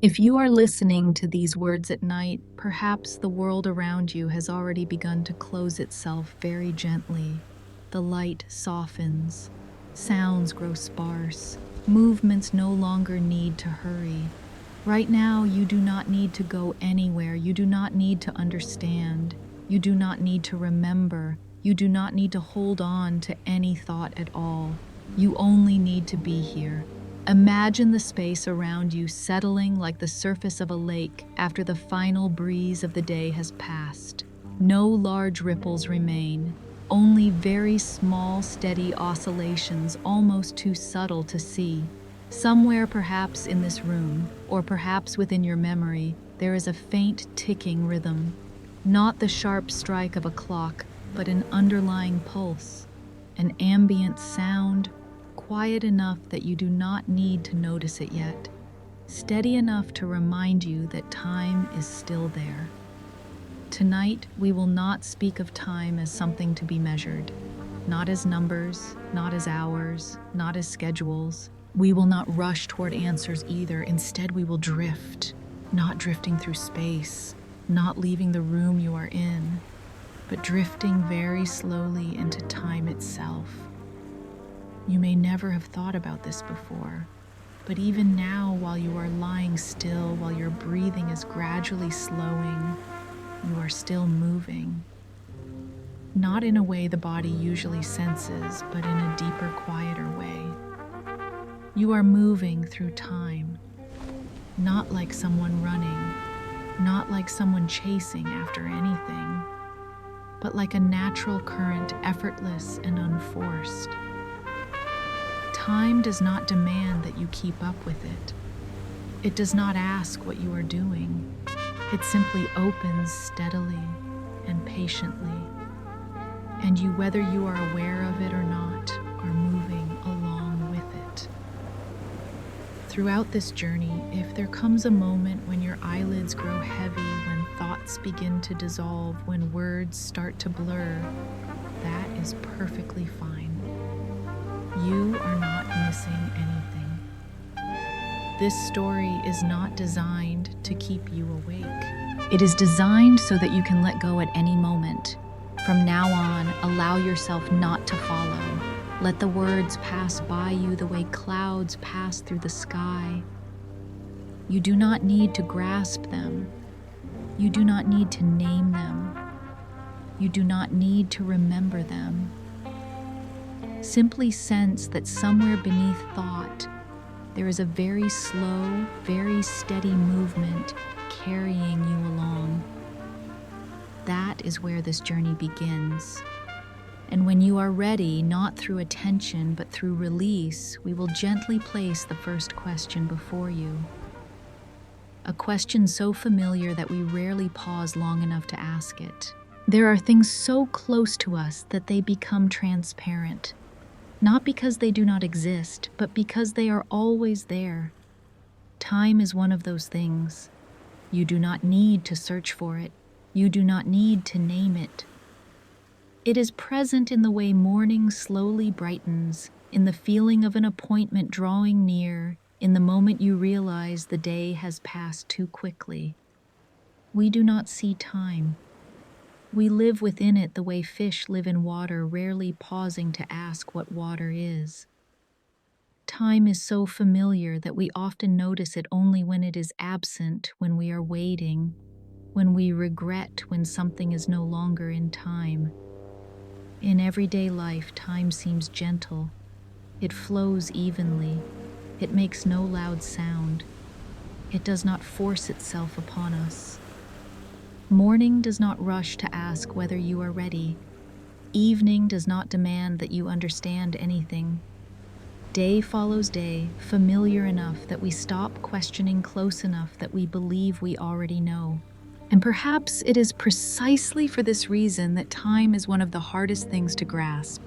If you are listening to these words at night, perhaps the world around you has already begun to close itself very gently. The light softens, sounds grow sparse, movements no longer need to hurry. Right now, you do not need to go anywhere. You do not need to understand. You do not need to remember. You do not need to hold on to any thought at all. You only need to be here. Imagine the space around you settling like the surface of a lake after the final breeze of the day has passed. No large ripples remain, only very small, steady oscillations, almost too subtle to see. Somewhere, perhaps in this room, or perhaps within your memory, there is a faint ticking rhythm. Not the sharp strike of a clock, but an underlying pulse, an ambient sound, quiet enough that you do not need to notice it yet, steady enough to remind you that time is still there. Tonight, we will not speak of time as something to be measured, not as numbers, not as hours, not as schedules. We will not rush toward answers either. Instead, we will drift, not drifting through space, not leaving the room you are in, but drifting very slowly into time itself. You may never have thought about this before, but even now, while you are lying still, while your breathing is gradually slowing, you are still moving. Not in a way the body usually senses, but in a deeper, quieter way. You are moving through time, not like someone running, not like someone chasing after anything, but like a natural current, effortless and unforced. Time does not demand that you keep up with it. It does not ask what you are doing. It simply opens steadily and patiently, and you, whether you are aware of it or not, are moving along with it. Throughout this journey, if there comes a moment when your eyelids grow heavy, when thoughts begin to dissolve, when words start to blur, that is perfectly fine. You are not missing anything. This story is not designed to keep you awake. It is designed so that you can let go at any moment. From now on, allow yourself not to follow. Let the words pass by you the way clouds pass through the sky. You do not need to grasp them. You do not need to name them. You do not need to remember them. Simply sense that somewhere beneath thought, there is a very slow, very steady movement carrying you along. That is where this journey begins. And when you are ready, not through attention, but through release, we will gently place the first question before you. A question so familiar that we rarely pause long enough to ask it. There are things so close to us that they become transparent. Not because they do not exist, but because they are always there. Time is one of those things. You do not need to search for it. You do not need to name it. It is present in the way morning slowly brightens, in the feeling of an appointment drawing near, in the moment you realize the day has passed too quickly. We do not see time. We live within it the way fish live in water, rarely pausing to ask what water is. Time is so familiar that we often notice it only when it is absent, when we are waiting, when we regret when something is no longer in time. In everyday life, time seems gentle. It flows evenly. It makes no loud sound. It does not force itself upon us. Morning does not rush to ask whether you are ready. Evening does not demand that you understand anything. Day follows day, familiar enough that we stop questioning, close enough that we believe we already know. And perhaps it is precisely for this reason that time is one of the hardest things to grasp.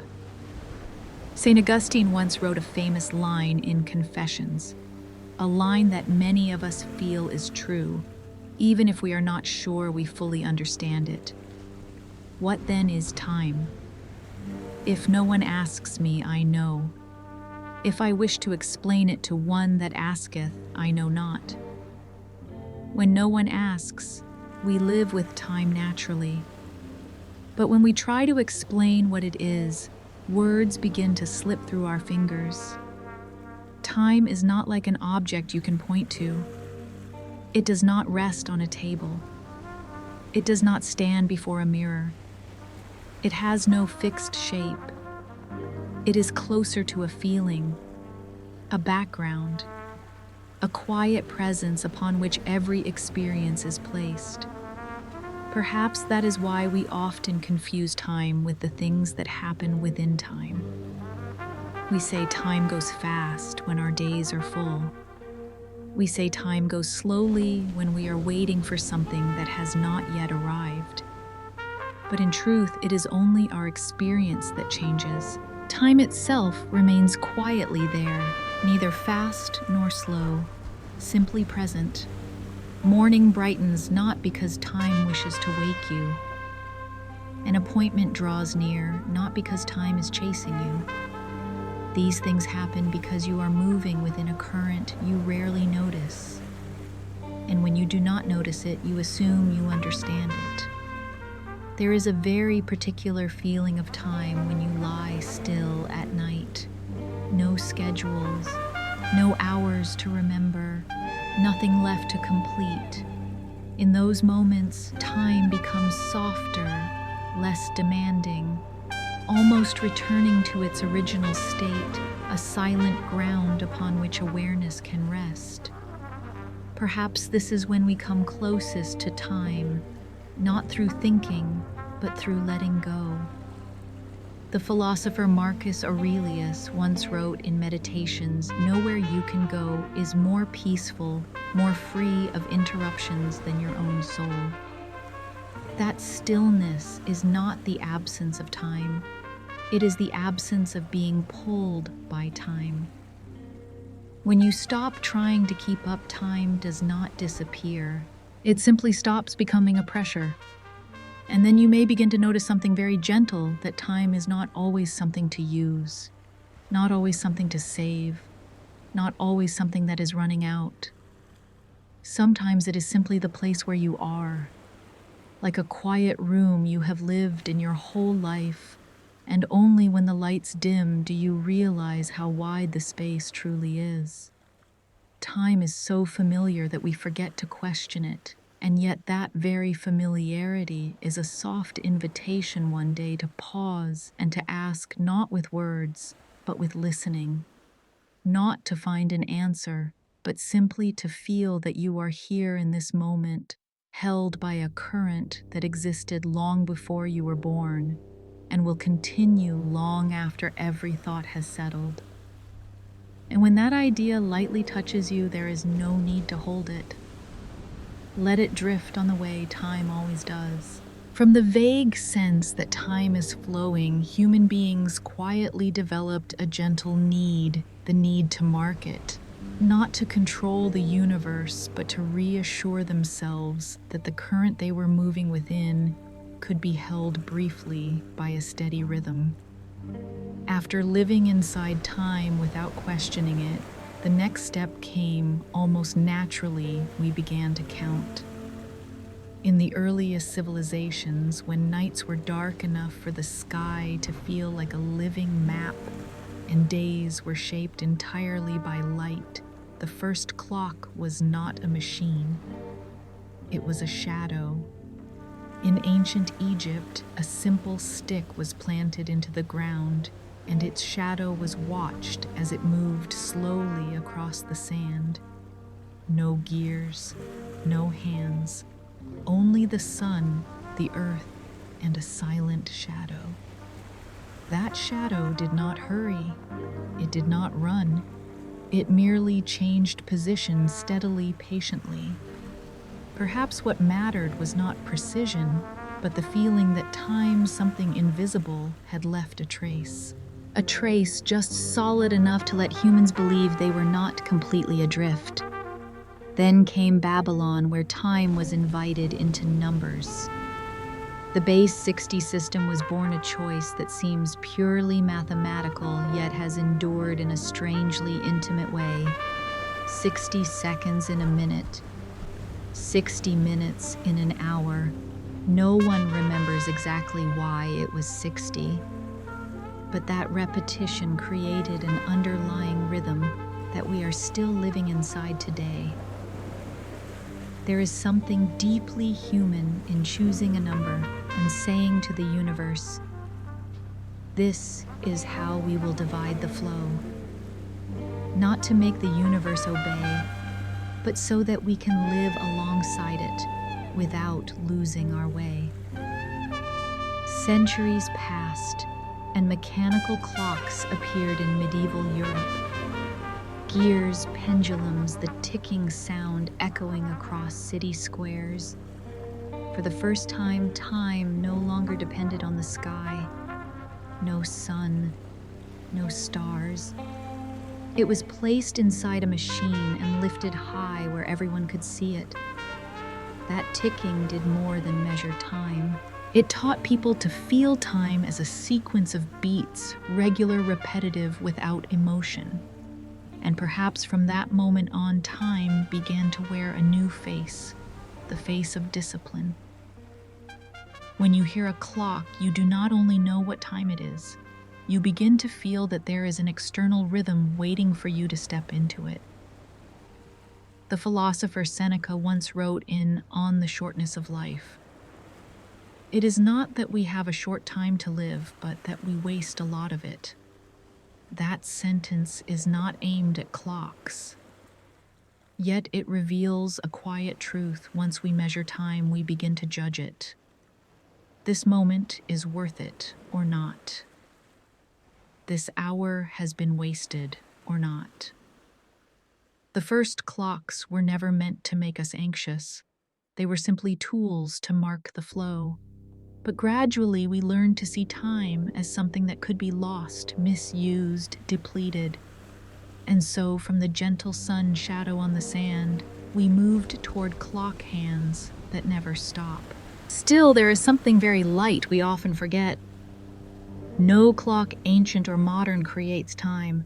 St. Augustine once wrote a famous line in Confessions, a line that many of us feel is true, even if we are not sure we fully understand it. What then is time? If no one asks me, I know. If I wish to explain it to one that asketh, I know not. When no one asks, we live with time naturally. But when we try to explain what it is, words begin to slip through our fingers. Time is not like an object you can point to. It does not rest on a table. It does not stand before a mirror. It has no fixed shape. It is closer to a feeling, a background, a quiet presence upon which every experience is placed. Perhaps that is why we often confuse time with the things that happen within time. We say time goes fast when our days are full. We say time goes slowly when we are waiting for something that has not yet arrived. But in truth, it is only our experience that changes. Time itself remains quietly there, neither fast nor slow, simply present. Morning brightens not because time wishes to wake you. An appointment draws near not because time is chasing you. These things happen because you are moving within a current you rarely notice. And when you do not notice it, you assume you understand it. There is a very particular feeling of time when you lie still at night. No schedules, no hours to remember, nothing left to complete. In those moments, time becomes softer, less demanding, almost returning to its original state, a silent ground upon which awareness can rest. Perhaps this is when we come closest to time, not through thinking, but through letting go. The philosopher Marcus Aurelius once wrote in Meditations, "Nowhere you can go is more peaceful, more free of interruptions than your own soul." That stillness is not the absence of time. It is the absence of being pulled by time. When you stop trying to keep up, time does not disappear. It simply stops becoming a pressure. And then you may begin to notice something very gentle, that time is not always something to use, not always something to save, not always something that is running out. Sometimes it is simply the place where you are, like a quiet room you have lived in your whole life, and only when the lights dim do you realize how wide the space truly is. Time is so familiar that we forget to question it, and yet that very familiarity is a soft invitation one day to pause and to ask, not with words, but with listening. Not to find an answer, but simply to feel that you are here in this moment, held by a current that existed long before you were born, and will continue long after every thought has settled. And when that idea lightly touches you, there is no need to hold it. Let it drift on the way time always does. From the vague sense that time is flowing, human beings quietly developed a gentle need, the need to mark it. Not to control the universe, but to reassure themselves that the current they were moving within could be held briefly by a steady rhythm. After living inside time without questioning it, the next step came almost naturally. We began to count. In the earliest civilizations, when nights were dark enough for the sky to feel like a living map and days were shaped entirely by light, the first clock was not a machine. It was a shadow. In ancient Egypt, a simple stick was planted into the ground, and its shadow was watched as it moved slowly across the sand. No gears, no hands, only the sun, the earth, and a silent shadow. That shadow did not hurry. It did not run. It merely changed position steadily, patiently. Perhaps what mattered was not precision, but the feeling that time, something invisible, had left a trace. A trace just solid enough to let humans believe they were not completely adrift. Then came Babylon, where time was invited into numbers. The base 60 system was born a choice that seems purely mathematical, yet has endured in a strangely intimate way. 60 seconds in a minute, 60 minutes in an hour. No one remembers exactly why it was 60, but that repetition created an underlying rhythm that we are still living inside today. There is something deeply human in choosing a number and saying to the universe, "This is how we will divide the flow." Not to make the universe obey, but so that we can live alongside it without losing our way. Centuries passed, and mechanical clocks appeared in medieval Europe. Gears, pendulums, the ticking sound echoing across city squares. For the first time, time no longer depended on the sky. No sun, no stars. It was placed inside a machine and lifted high where everyone could see it. That ticking did more than measure time. It taught people to feel time as a sequence of beats, regular, repetitive, without emotion. And perhaps from that moment on, time began to wear a new face, the face of discipline. When you hear a clock, you do not only know what time it is, you begin to feel that there is an external rhythm waiting for you to step into it. The philosopher Seneca once wrote in On the Shortness of Life, "It is not that we have a short time to live, but that we waste a lot of it." That sentence is not aimed at clocks. Yet it reveals a quiet truth. Once we measure time, we begin to judge it. This moment is worth it or not. This hour has been wasted or not. The first clocks were never meant to make us anxious. They were simply tools to mark the flow. But gradually we learned to see time as something that could be lost, misused, depleted. And so, from the gentle sun shadow on the sand, we moved toward clock hands that never stop. Still, there is something very light we often forget. No clock, ancient or modern, creates time.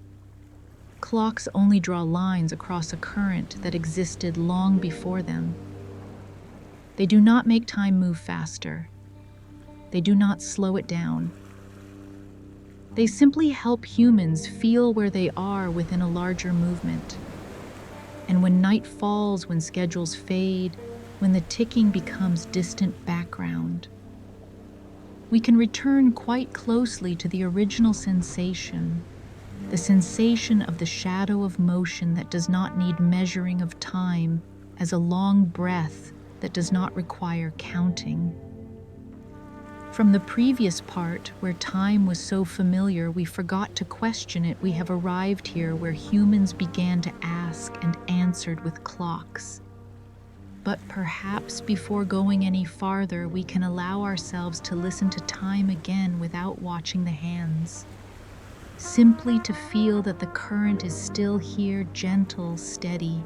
Clocks only draw lines across a current that existed long before them. They do not make time move faster. They do not slow it down. They simply help humans feel where they are within a larger movement. And when night falls, when schedules fade, when the ticking becomes distant background, we can return quite closely to the original sensation, the sensation of the shadow of motion that does not need measuring of time, as a long breath that does not require counting. From the previous part, where time was so familiar we forgot to question it, we have arrived here where humans began to ask and answered with clocks. But perhaps before going any farther, we can allow ourselves to listen to time again without watching the hands. Simply to feel that the current is still here, gentle, steady,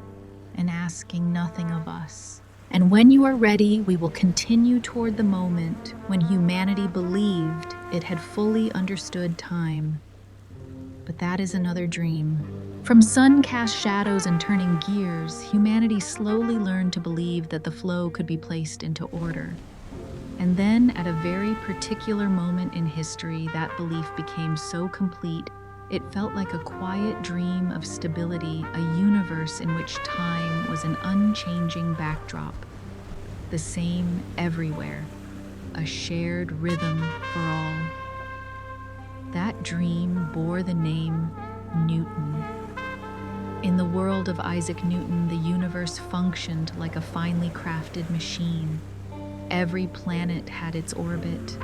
and asking nothing of us. And when you are ready, we will continue toward the moment when humanity believed it had fully understood time. But that is another dream. From sun-cast shadows and turning gears, humanity slowly learned to believe that the flow could be placed into order. And then, at a very particular moment in history, that belief became so complete, it felt like a quiet dream of stability, a universe in which time was an unchanging backdrop, the same everywhere, a shared rhythm for all. That dream bore the name Newton. In the world of Isaac Newton, the universe functioned like a finely crafted machine. Every planet had its orbit.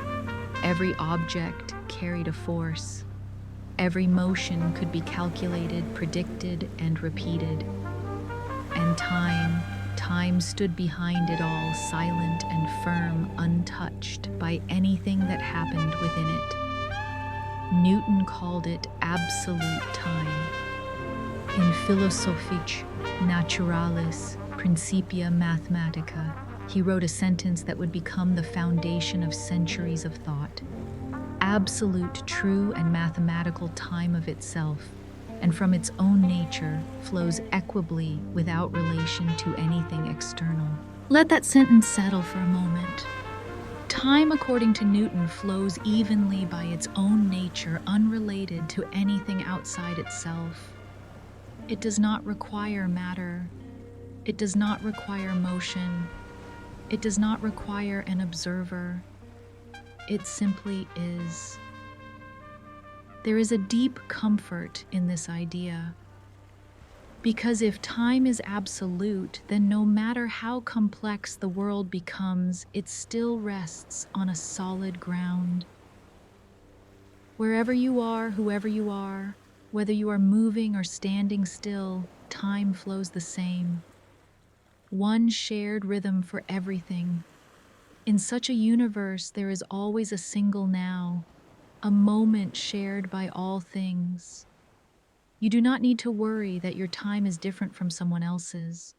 Every object carried a force. Every motion could be calculated, predicted, and repeated. And time stood behind it all, silent and firm, untouched by anything that happened within it. Newton called it absolute time. In Philosophic Naturalis Principia Mathematica, he wrote a sentence that would become the foundation of centuries of thought. Absolute, true, and mathematical time of itself, and from its own nature, flows equably without relation to anything external. Let that sentence settle for a moment. Time, according to Newton, flows evenly by its own nature, unrelated to anything outside itself. It does not require matter. It does not require motion. It does not require an observer. It simply is. There is a deep comfort in this idea. Because if time is absolute, then no matter how complex the world becomes, it still rests on a solid ground. Wherever you are, whoever you are, whether you are moving or standing still, time flows the same. One shared rhythm for everything. In such a universe, there is always a single now, a moment shared by all things. You do not need to worry that your time is different from someone else's.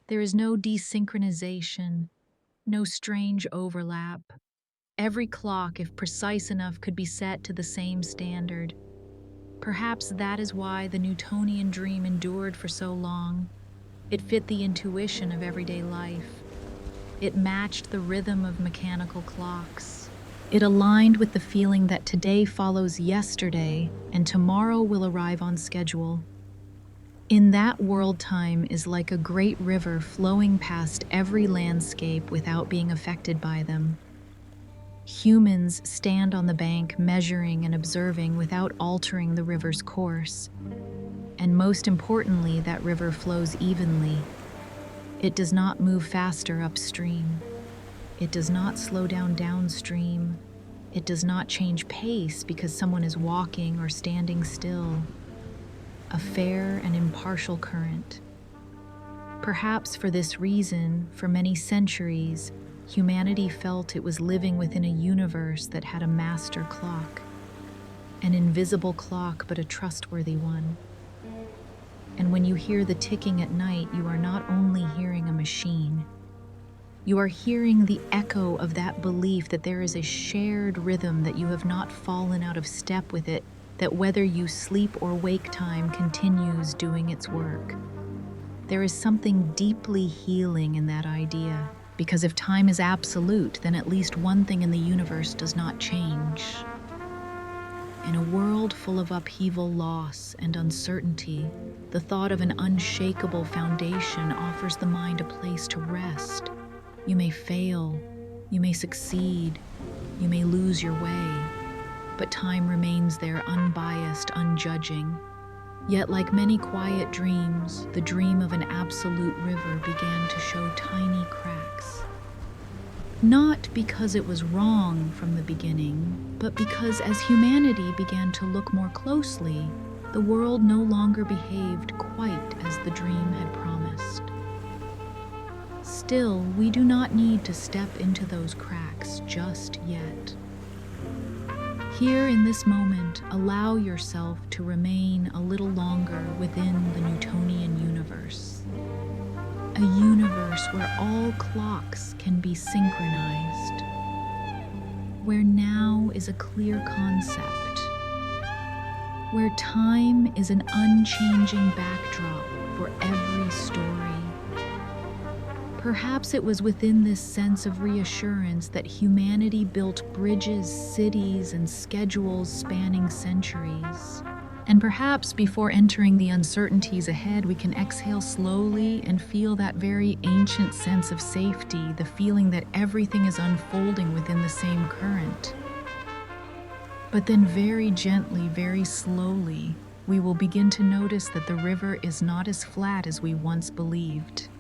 There is no desynchronization, no strange overlap. Every clock, if precise enough, could be set to the same standard. Perhaps that is why the Newtonian dream endured for so long. It fit the intuition of everyday life. It matched the rhythm of mechanical clocks. It aligned with the feeling that today follows yesterday and tomorrow will arrive on schedule. In that world, time is like a great river flowing past every landscape without being affected by them. Humans stand on the bank measuring and observing without altering the river's course. And most importantly, that river flows evenly. It does not move faster upstream. It does not slow down downstream. It does not change pace because someone is walking or standing still. A fair and impartial current. Perhaps for this reason, for many centuries, humanity felt it was living within a universe that had a master clock, an invisible clock but a trustworthy one. And when you hear the ticking at night, you are not only hearing a machine, you are hearing the echo of that belief that there is a shared rhythm, that you have not fallen out of step with it, that whether you sleep or wake, time continues doing its work. There is something deeply healing in that idea, because if time is absolute, then at least one thing in the universe does not change. In a world full of upheaval, loss, and uncertainty, the thought of an unshakable foundation offers the mind a place to rest. You may fail, you may succeed, you may lose your way, but time remains there, unbiased, unjudging. Yet, like many quiet dreams, the dream of an absolute river began to show tiny cracks. Not because it was wrong from the beginning, but because as humanity began to look more closely, the world no longer behaved quite as the dream had promised. Still, we do not need to step into those cracks just yet. Here in this moment, allow yourself to remain a little longer within the Newtonian universe. A universe where all clocks can be synchronized, where now is a clear concept, where time is an unchanging backdrop for every story. Perhaps it was within this sense of reassurance that humanity built bridges, cities, and schedules spanning centuries. And perhaps before entering the uncertainties ahead, we can exhale slowly and feel that very ancient sense of safety, the feeling that everything is unfolding within the same current. But then very gently, very slowly, we will begin to notice that the river is not as flat as we once believed.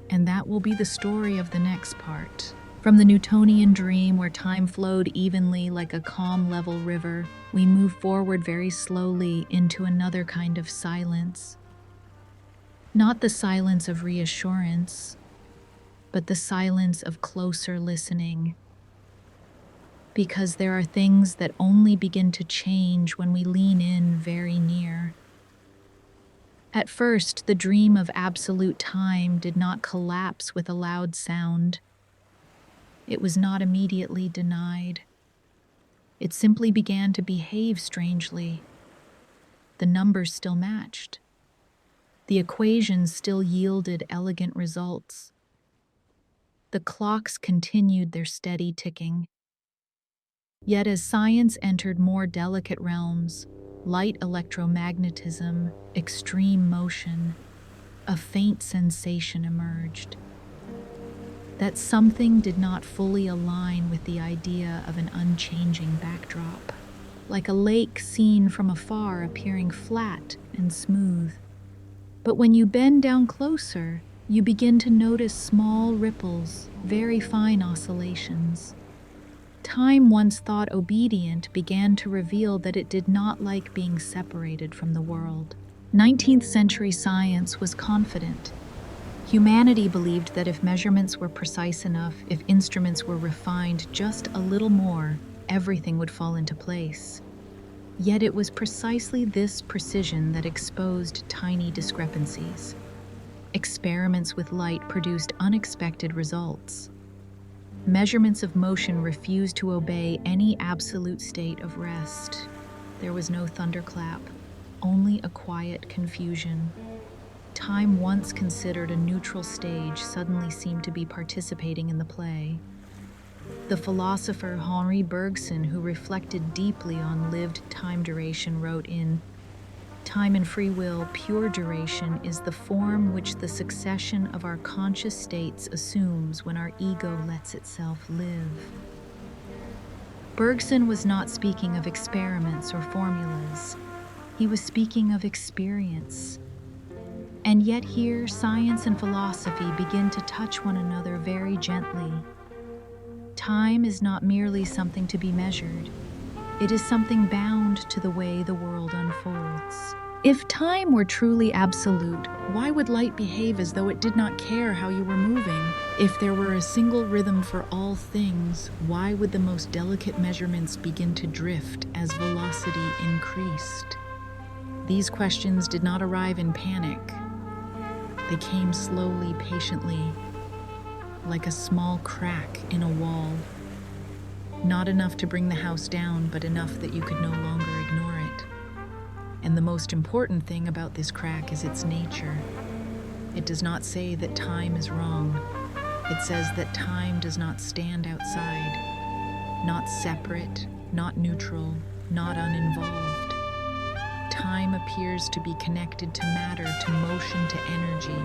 And that will be the story of the next part. From the Newtonian dream, where time flowed evenly like a calm, level river, we move forward very slowly into another kind of silence. Not the silence of reassurance, but the silence of closer listening. Because there are things that only begin to change when we lean in very near. At first, the dream of absolute time did not collapse with a loud sound. It was not immediately denied. It simply began to behave strangely. The numbers still matched. The equations still yielded elegant results. The clocks continued their steady ticking. Yet as science entered more delicate realms, light electromagnetism, extreme motion, a faint sensation emerged. That something did not fully align with the idea of an unchanging backdrop, like a lake seen from afar appearing flat and smooth. But when you bend down closer, you begin to notice small ripples, very fine oscillations. Time, once thought obedient, began to reveal that it did not like being separated from the world. 19th century science was confident. Humanity believed that if measurements were precise enough, if instruments were refined just a little more, everything would fall into place. Yet it was precisely this precision that exposed tiny discrepancies. Experiments with light produced unexpected results. Measurements of motion refused to obey any absolute state of rest. There was no thunderclap, only a quiet confusion. Time, once considered a neutral stage, suddenly seemed to be participating in the play. The philosopher Henri Bergson, who reflected deeply on lived time duration, wrote in Time and Free Will, pure duration is the form which the succession of our conscious states assumes when our ego lets itself live. Bergson was not speaking of experiments or formulas. He was speaking of experience. And yet here, science and philosophy begin to touch one another very gently. Time is not merely something to be measured. It is something bound to the way the world unfolds. If time were truly absolute, why would light behave as though it did not care how you were moving? If there were a single rhythm for all things, why would the most delicate measurements begin to drift as velocity increased? These questions did not arrive in panic. They came slowly, patiently, like a small crack in a wall. Not enough to bring the house down, but enough that you could no longer ignore it. And the most important thing about this crack is its nature. It does not say that time is wrong. It says that time does not stand outside, not separate, not neutral, not uninvolved. Time appears to be connected to matter, to motion, to energy,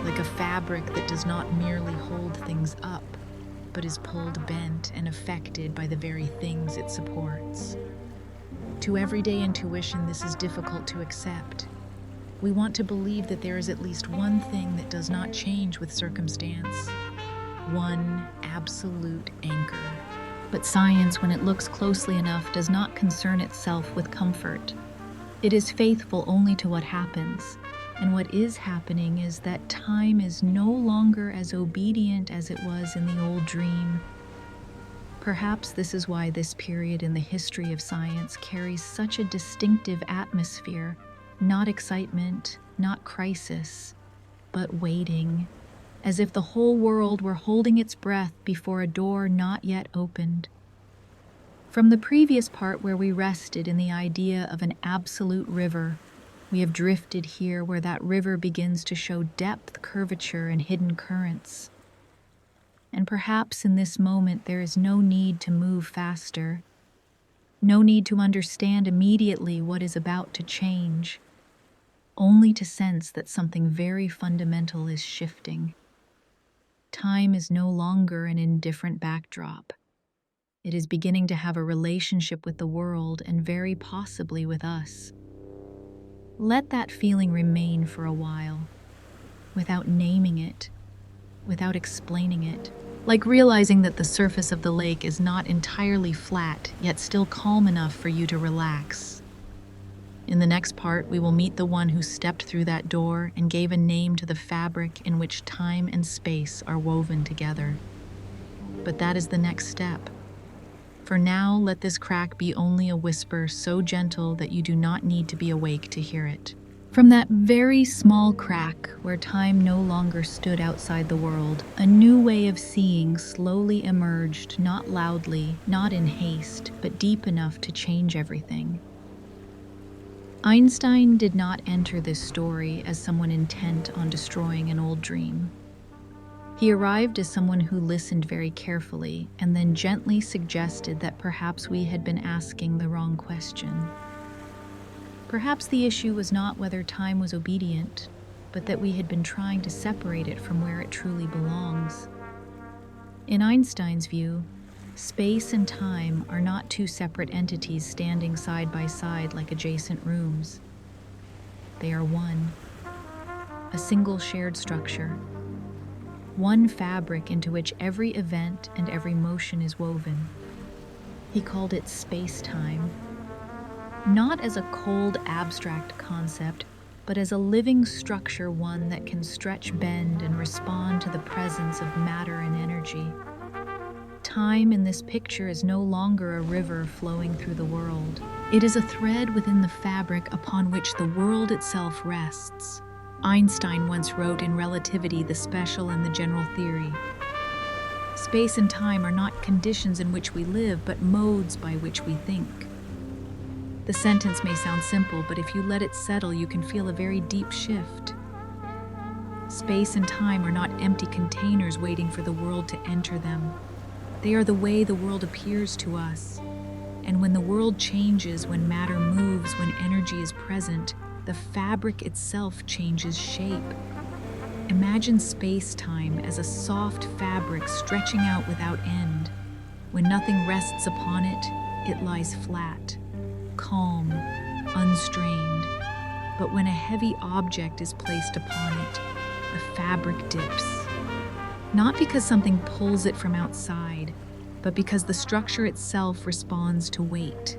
like a fabric that does not merely hold things up, but is pulled, bent, and affected by the very things it supports. To everyday intuition, this is difficult to accept. We want to believe that there is at least one thing that does not change with circumstance, one absolute anchor. But science, when it looks closely enough, does not concern itself with comfort. It is faithful only to what happens. And what is happening is that time is no longer as obedient as it was in the old dream. Perhaps this is why this period in the history of science carries such a distinctive atmosphere, not excitement, not crisis, but waiting, as if the whole world were holding its breath before a door not yet opened. From the previous part where we rested in the idea of an absolute river, we have drifted here where that river begins to show depth, curvature, and hidden currents. And perhaps in this moment there is no need to move faster, no need to understand immediately what is about to change, only to sense that something very fundamental is shifting. Time is no longer an indifferent backdrop. It is beginning to have a relationship with the world and very possibly with us. Let that feeling remain for a while, without naming it, without explaining it, like realizing that the surface of the lake is not entirely flat, yet still calm enough for you to relax. In the next part, we will meet the one who stepped through that door and gave a name to the fabric in which time and space are woven together. But that is the next step. For now, let this crack be only a whisper so gentle that you do not need to be awake to hear it. From that very small crack where time no longer stood outside the world, a new way of seeing slowly emerged, not loudly, not in haste, but deep enough to change everything. Einstein did not enter this story as someone intent on destroying an old dream. He arrived as someone who listened very carefully and then gently suggested that perhaps we had been asking the wrong question. Perhaps the issue was not whether time was obedient, but that we had been trying to separate it from where it truly belongs. In Einstein's view, space and time are not two separate entities standing side by side like adjacent rooms. They are one, a single shared structure, one fabric into which every event and every motion is woven. He called it spacetime, not as a cold, abstract concept, but as a living structure, one that can stretch, bend, and respond to the presence of matter and energy. Time in this picture is no longer a river flowing through the world. It is a thread within the fabric upon which the world itself rests. Einstein once wrote in Relativity, the special and the general theory. Space and time are not conditions in which we live, but modes by which we think. The sentence may sound simple, but if you let it settle, you can feel a very deep shift. Space and time are not empty containers waiting for the world to enter them. They are the way the world appears to us. And when the world changes, when matter moves, when energy is present, the fabric itself changes shape. Imagine space-time as a soft fabric stretching out without end. When nothing rests upon it, it lies flat, calm, unstrained. But when a heavy object is placed upon it, the fabric dips. Not because something pulls it from outside, but because the structure itself responds to weight.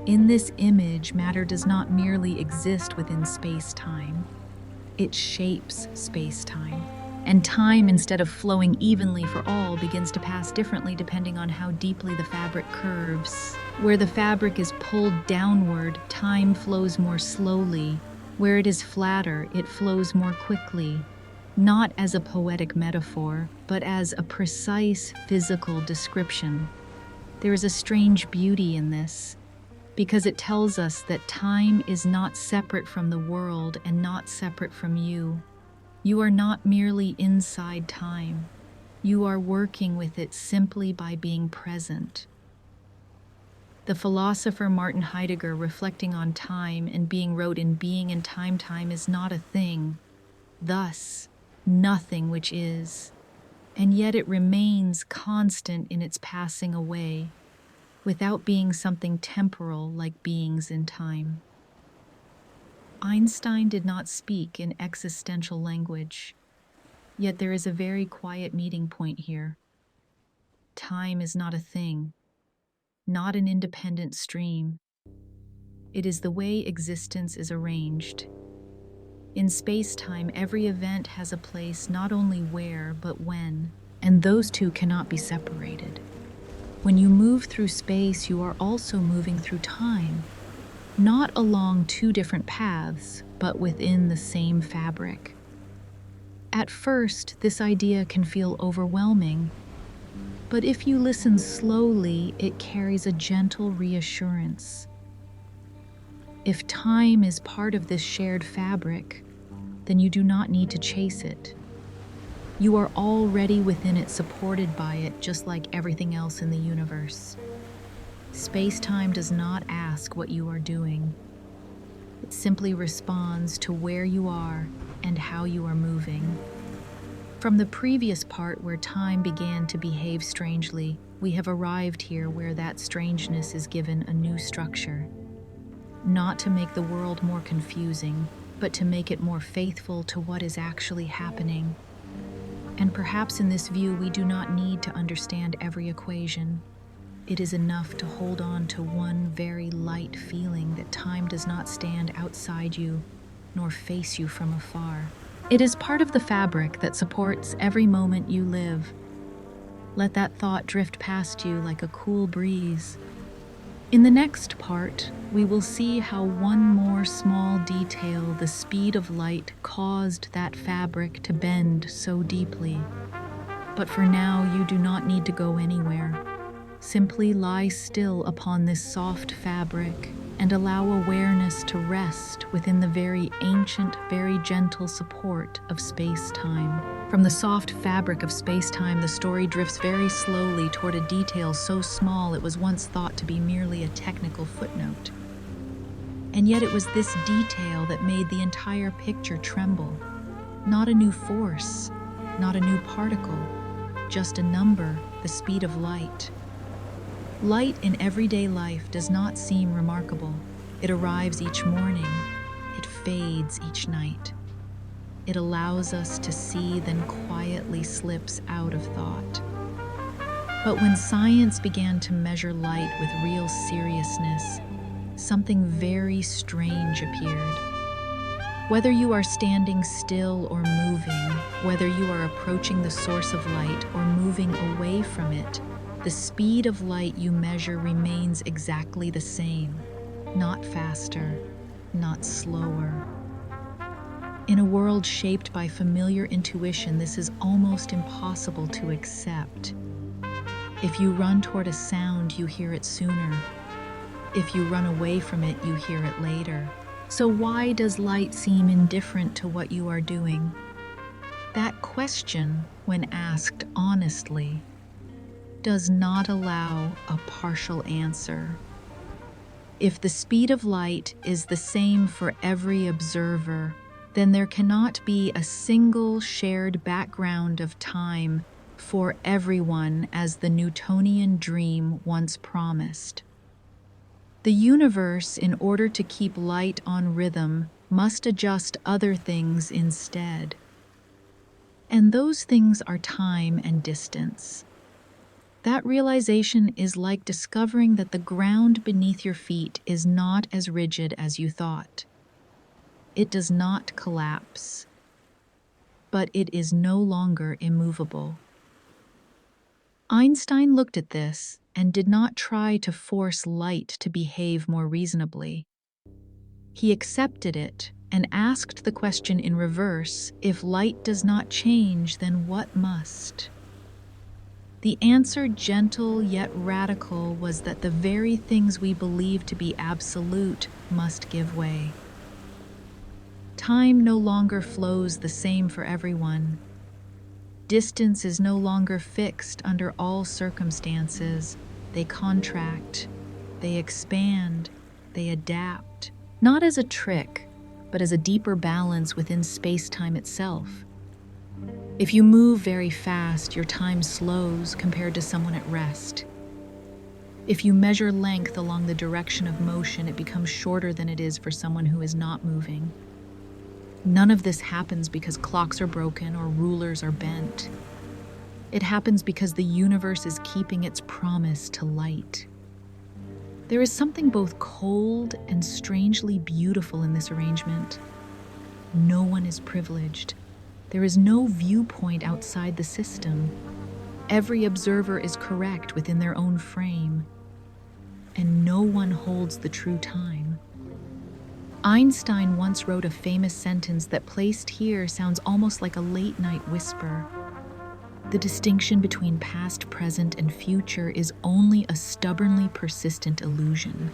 In this image, matter does not merely exist within space-time. It shapes space-time. And time, instead of flowing evenly for all, begins to pass differently depending on how deeply the fabric curves. Where the fabric is pulled downward, time flows more slowly. Where it is flatter, it flows more quickly. Not as a poetic metaphor, but as a precise physical description. There is a strange beauty in this, because it tells us that time is not separate from the world and not separate from you. You are not merely inside time. You are working with it simply by being present. The philosopher Martin Heidegger, reflecting on time and being, wrote, "In being and time is not a thing. Thus, nothing which is, and yet it remains constant in its passing away, without being something temporal like beings in time." Einstein did not speak in existential language, yet there is a very quiet meeting point here. Time is not a thing, not an independent stream. It is the way existence is arranged. In space-time, every event has a place not only where, but when, and those two cannot be separated. When you move through space, you are also moving through time, not along two different paths, but within the same fabric. At first, this idea can feel overwhelming, but if you listen slowly, it carries a gentle reassurance. If time is part of this shared fabric, then you do not need to chase it. You are already within it, supported by it, just like everything else in the universe. Space-time does not ask what you are doing. It simply responds to where you are and how you are moving. From the previous part where time began to behave strangely, we have arrived here where that strangeness is given a new structure. Not to make the world more confusing, but to make it more faithful to what is actually happening. And perhaps in this view, we do not need to understand every equation. It is enough to hold on to one very light feeling that time does not stand outside you, nor face you from afar. It is part of the fabric that supports every moment you live. Let that thought drift past you like a cool breeze. In the next part, we will see how one more small detail, the speed of light, caused that fabric to bend so deeply. But for now, you do not need to go anywhere. Simply lie still upon this soft fabric and allow awareness to rest within the very ancient, very gentle support of space-time. From the soft fabric of space-time, the story drifts very slowly toward a detail so small it was once thought to be merely a technical footnote. And yet it was this detail that made the entire picture tremble. Not a new force, not a new particle, just a number, the speed of light. Light in everyday life does not seem remarkable. It arrives each morning, it fades each night. It allows us to see, then quietly slips out of thought. But when science began to measure light with real seriousness, something very strange appeared. Whether you are standing still or moving, whether you are approaching the source of light or moving away from it, the speed of light you measure remains exactly the same, not faster, not slower. In a world shaped by familiar intuition, this is almost impossible to accept. If you run toward a sound, you hear it sooner. If you run away from it, you hear it later. So why does light seem indifferent to what you are doing? That question, when asked honestly, does not allow a partial answer. If the speed of light is the same for every observer, then there cannot be a single shared background of time for everyone, as the Newtonian dream once promised. The universe, in order to keep light on rhythm, must adjust other things instead. And those things are time and distance. That realization is like discovering that the ground beneath your feet is not as rigid as you thought. It does not collapse, but it is no longer immovable. Einstein looked at this and did not try to force light to behave more reasonably. He accepted it and asked the question in reverse: if light does not change, then what must? The answer, gentle yet radical, was that the very things we believe to be absolute must give way. Time no longer flows the same for everyone. Distance is no longer fixed under all circumstances. They contract, they expand, they adapt, not as a trick, but as a deeper balance within space-time itself. If you move very fast, your time slows compared to someone at rest. If you measure length along the direction of motion, it becomes shorter than it is for someone who is not moving. None of this happens because clocks are broken or rulers are bent. It happens because the universe is keeping its promise to light. There is something both cold and strangely beautiful in this arrangement. No one is privileged. There is no viewpoint outside the system. Every observer is correct within their own frame, and no one holds the true time. Einstein once wrote a famous sentence that, placed here, sounds almost like a late-night whisper. The distinction between past, present, and future is only a stubbornly persistent illusion.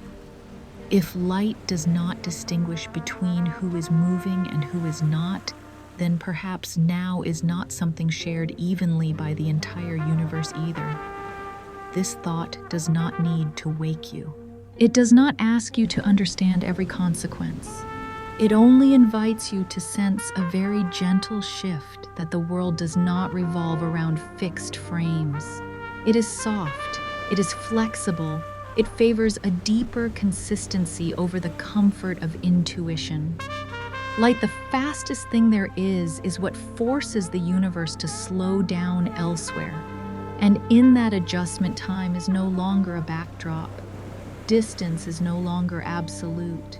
If light does not distinguish between who is moving and who is not, then perhaps now is not something shared evenly by the entire universe either. This thought does not need to wake you. It does not ask you to understand every consequence. It only invites you to sense a very gentle shift, that the world does not revolve around fixed frames. It is soft, it is flexible, it favors a deeper consistency over the comfort of intuition. Light, the fastest thing there is what forces the universe to slow down elsewhere. And in that adjustment, time is no longer a backdrop. Distance is no longer absolute.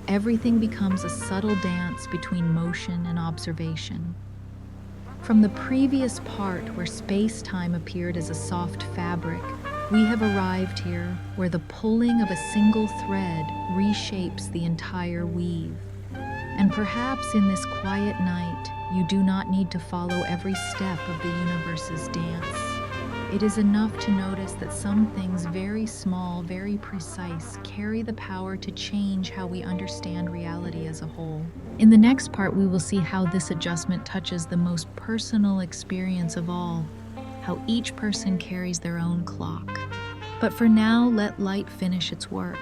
Everything becomes a subtle dance between motion and observation. From the previous part, where space-time appeared as a soft fabric, we have arrived here where the pulling of a single thread reshapes the entire weave. And perhaps in this quiet night, you do not need to follow every step of the universe's dance. It is enough to notice that some things very small, very precise, carry the power to change how we understand reality as a whole. In the next part, we will see how this adjustment touches the most personal experience of all, how each person carries their own clock. But for now, let light finish its work,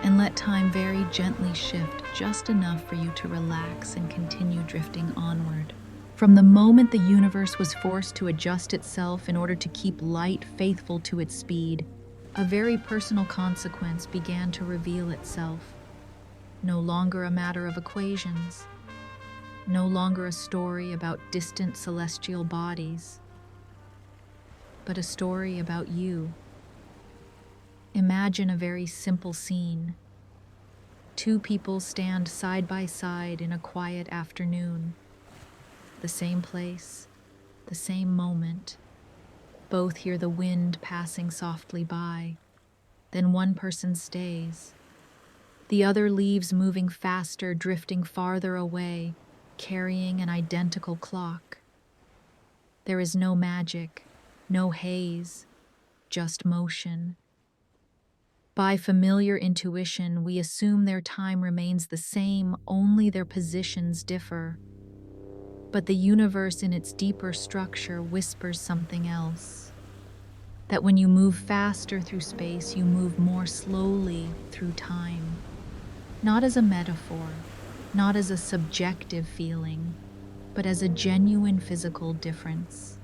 and let time very gently shift just enough for you to relax and continue drifting onward. From the moment the universe was forced to adjust itself in order to keep light faithful to its speed, a very personal consequence began to reveal itself. No longer a matter of equations, no longer a story about distant celestial bodies, but a story about you. Imagine a very simple scene. Two people stand side by side in a quiet afternoon. The same place, the same moment. Both hear the wind passing softly by. Then one person stays. The other leaves moving faster, drifting farther away, carrying an identical clock. There is no magic, no haze, just motion. By familiar intuition, we assume their time remains the same, only their positions differ. But the universe in its deeper structure whispers something else. That when you move faster through space, you move more slowly through time. Not as a metaphor, not as a subjective feeling, but as a genuine physical difference.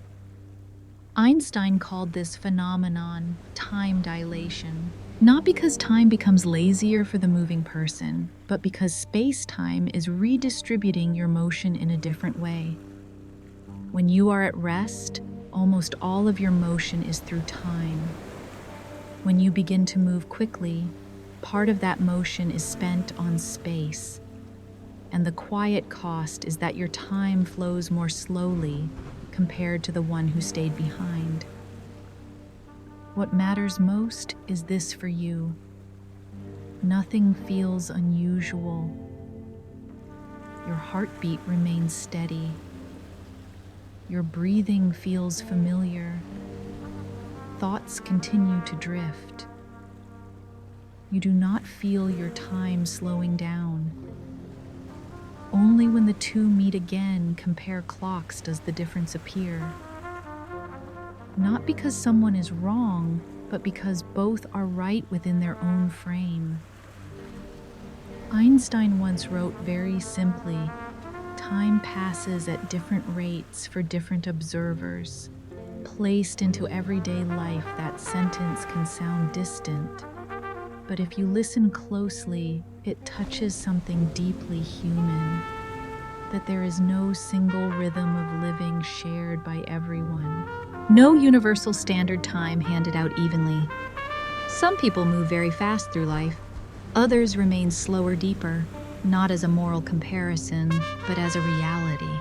Einstein called this phenomenon time dilation, not because time becomes lazier for the moving person, but because space-time is redistributing your motion in a different way. When you are at rest, almost all of your motion is through time. When you begin to move quickly, part of that motion is spent on space. And the quiet cost is that your time flows more slowly compared to the one who stayed behind. What matters most is this for you. Nothing feels unusual. Your heartbeat remains steady. Your breathing feels familiar. Thoughts continue to drift. You do not feel your time slowing down. Only when the two meet again, compare clocks, does the difference appear. Not because someone is wrong, but because both are right within their own frame. Einstein once wrote very simply, time passes at different rates for different observers. Placed into everyday life, that sentence can sound distant. But if you listen closely, it touches something deeply human. That there is no single rhythm of living shared by everyone. No universal standard time handed out evenly. Some people move very fast through life. Others remain slower, deeper, not as a moral comparison, but as a reality.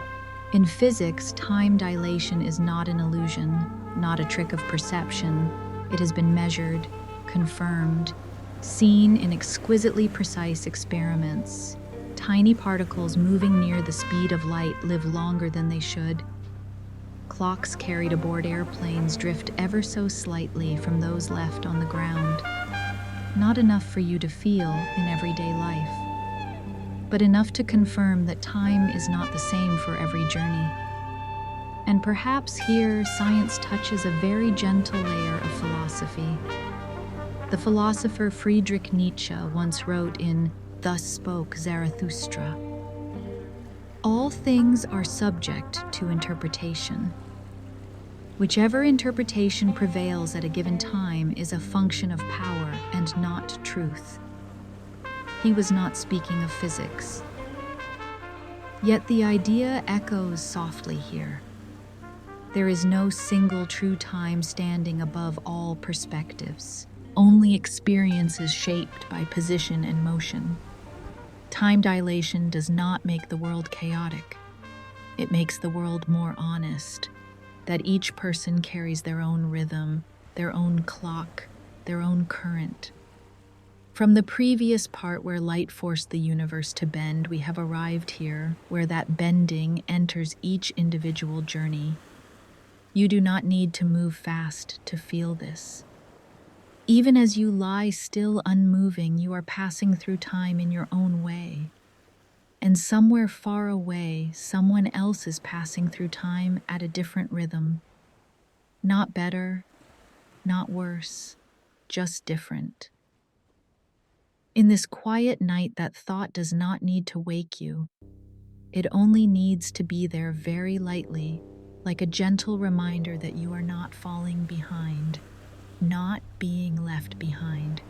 In physics, time dilation is not an illusion, not a trick of perception. It has been measured, confirmed, seen in exquisitely precise experiments. Tiny particles moving near the speed of light live longer than they should. Clocks carried aboard airplanes drift ever so slightly from those left on the ground. Not enough for you to feel in everyday life, but enough to confirm that time is not the same for every journey. And perhaps here, science touches a very gentle layer of philosophy. The philosopher Friedrich Nietzsche once wrote in Thus Spoke Zarathustra, "All things are subject to interpretation. Whichever interpretation prevails at a given time is a function of power and not truth." He was not speaking of physics. Yet the idea echoes softly here. There is no single true time standing above all perspectives. Only experiences shaped by position and motion. Time dilation does not make the world chaotic. It makes the world more honest, that each person carries their own rhythm, their own clock, their own current. From the previous part where light forced the universe to bend, we have arrived here where that bending enters each individual journey. You do not need to move fast to feel this. Even as you lie still unmoving, you are passing through time in your own way. And somewhere far away, someone else is passing through time at a different rhythm. Not better, not worse, just different. In this quiet night, that thought does not need to wake you. It only needs to be there very lightly, like a gentle reminder that you are not falling behind, not being left behind.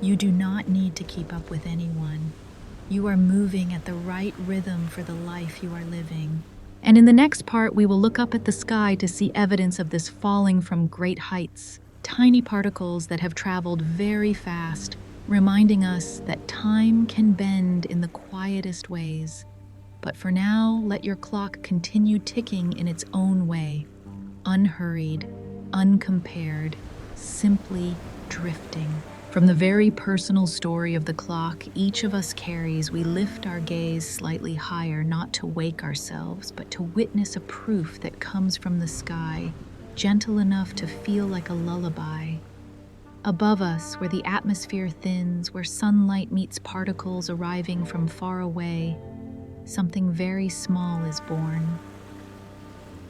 You do not need to keep up with anyone. You are moving at the right rhythm for the life you are living. And in the next part, we will look up at the sky to see evidence of this falling from great heights, tiny particles that have traveled very fast, reminding us that time can bend in the quietest ways. But for now, let your clock continue ticking in its own way, unhurried, uncompared, simply drifting. From the very personal story of the clock each of us carries, we lift our gaze slightly higher, not to wake ourselves, but to witness a proof that comes from the sky, gentle enough to feel like a lullaby. Above us, where the atmosphere thins, where sunlight meets particles arriving from far away, something very small is born.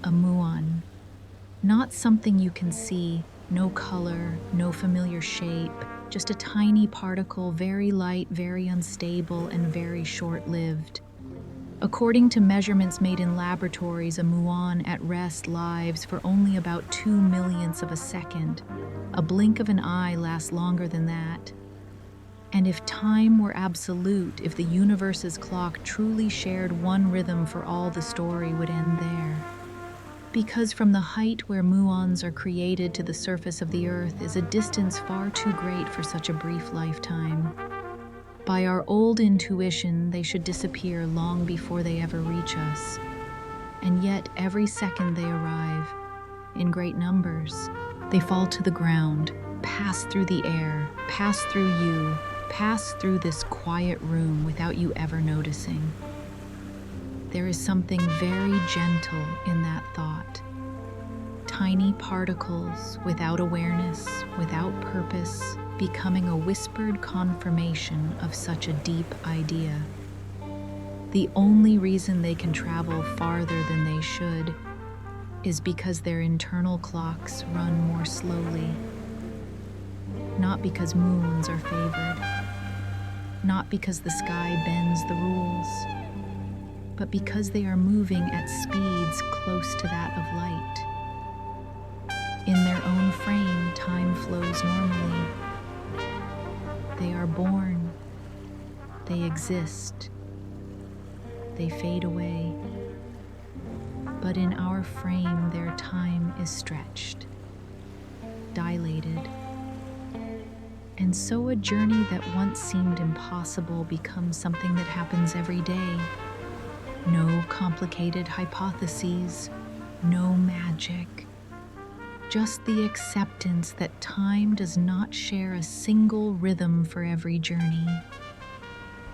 A muon. Not something you can see, no color, no familiar shape, just a tiny particle, very light, very unstable, and very short-lived. According to measurements made in laboratories, a muon at rest lives for only about 2 millionths of a second. A blink of an eye lasts longer than that. And if time were absolute, if the universe's clock truly shared one rhythm for all, the story would end there. Because from the height where muons are created to the surface of the earth is a distance far too great for such a brief lifetime. By our old intuition, they should disappear long before they ever reach us. And yet, every second they arrive, in great numbers. They fall to the ground, pass through the air, pass through you, pass through this quiet room without you ever noticing. There is something very gentle in that thought. Tiny particles without awareness, without purpose, becoming a whispered confirmation of such a deep idea. The only reason they can travel farther than they should is because their internal clocks run more slowly. Not because moons are favored, not because the sky bends the rules, but because they are moving at speeds close to that of light. In their own frame, time flows normally. They are born, they exist, they fade away. But in our frame, their time is stretched, dilated. And so a journey that once seemed impossible becomes something that happens every day. No complicated hypotheses, no magic. Just the acceptance that time does not share a single rhythm for every journey.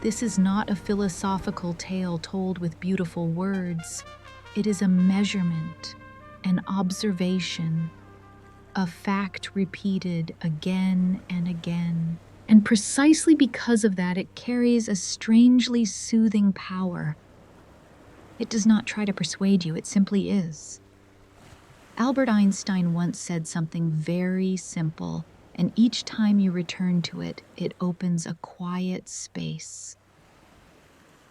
This is not a philosophical tale told with beautiful words. It is a measurement, an observation, a fact repeated again and again. And precisely because of that, it carries a strangely soothing power. It does not try to persuade you, it simply is. Albert Einstein once said something very simple, and each time you return to it, it opens a quiet space.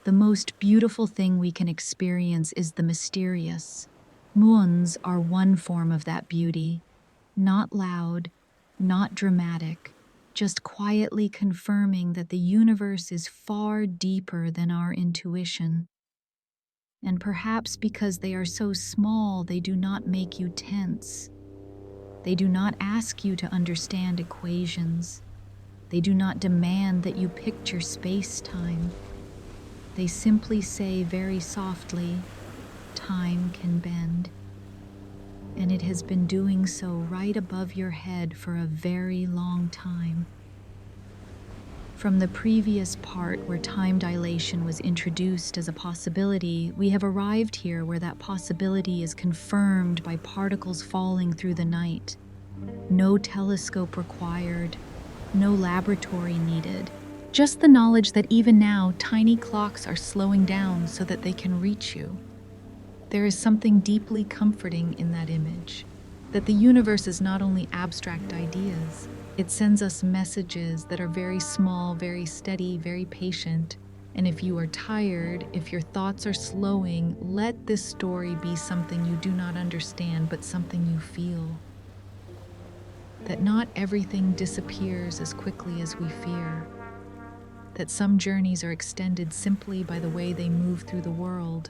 The most beautiful thing we can experience is the mysterious. Muons are one form of that beauty, not loud, not dramatic, just quietly confirming that the universe is far deeper than our intuition. And perhaps because they are so small, they do not make you tense. They do not ask you to understand equations. They do not demand that you picture space-time. They simply say very softly, time can bend. And it has been doing so right above your head for a very long time. From the previous part where time dilation was introduced as a possibility, we have arrived here where that possibility is confirmed by particles falling through the night. No telescope required, no laboratory needed. Just the knowledge that even now, tiny clocks are slowing down so that they can reach you. There is something deeply comforting in that image, that the universe is not only abstract ideas, it sends us messages that are very small, very steady, very patient. And if you are tired, if your thoughts are slowing, let this story be something you do not understand, but something you feel. That not everything disappears as quickly as we fear. That some journeys are extended simply by the way they move through the world.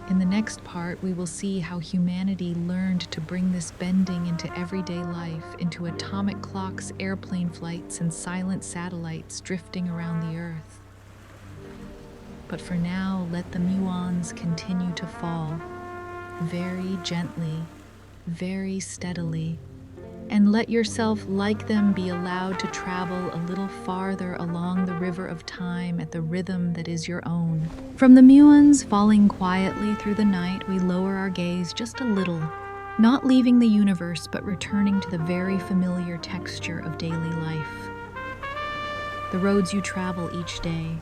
In the next part, we will see how humanity learned to bring this bending into everyday life, into atomic clocks, airplane flights, and silent satellites drifting around the Earth. But for now, let the muons continue to fall, very gently, very steadily, and let yourself, like them, be allowed to travel a little farther along the river of time at the rhythm that is your own. From the muons falling quietly through the night, we lower our gaze just a little, not leaving the universe, but returning to the very familiar texture of daily life. The roads you travel each day,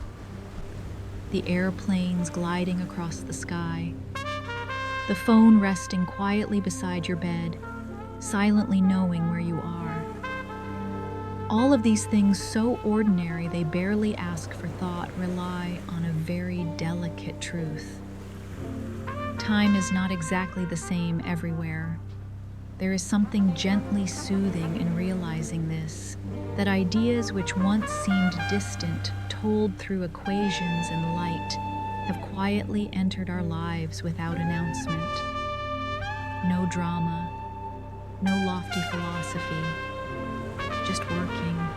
the airplanes gliding across the sky, the phone resting quietly beside your bed, silently knowing where you are. All of these things, so ordinary they barely ask for thought, rely on a very delicate truth. Time is not exactly the same everywhere. There is something gently soothing in realizing this, that ideas which once seemed distant, told through equations and light, have quietly entered our lives without announcement. No drama, no lofty philosophy, just working.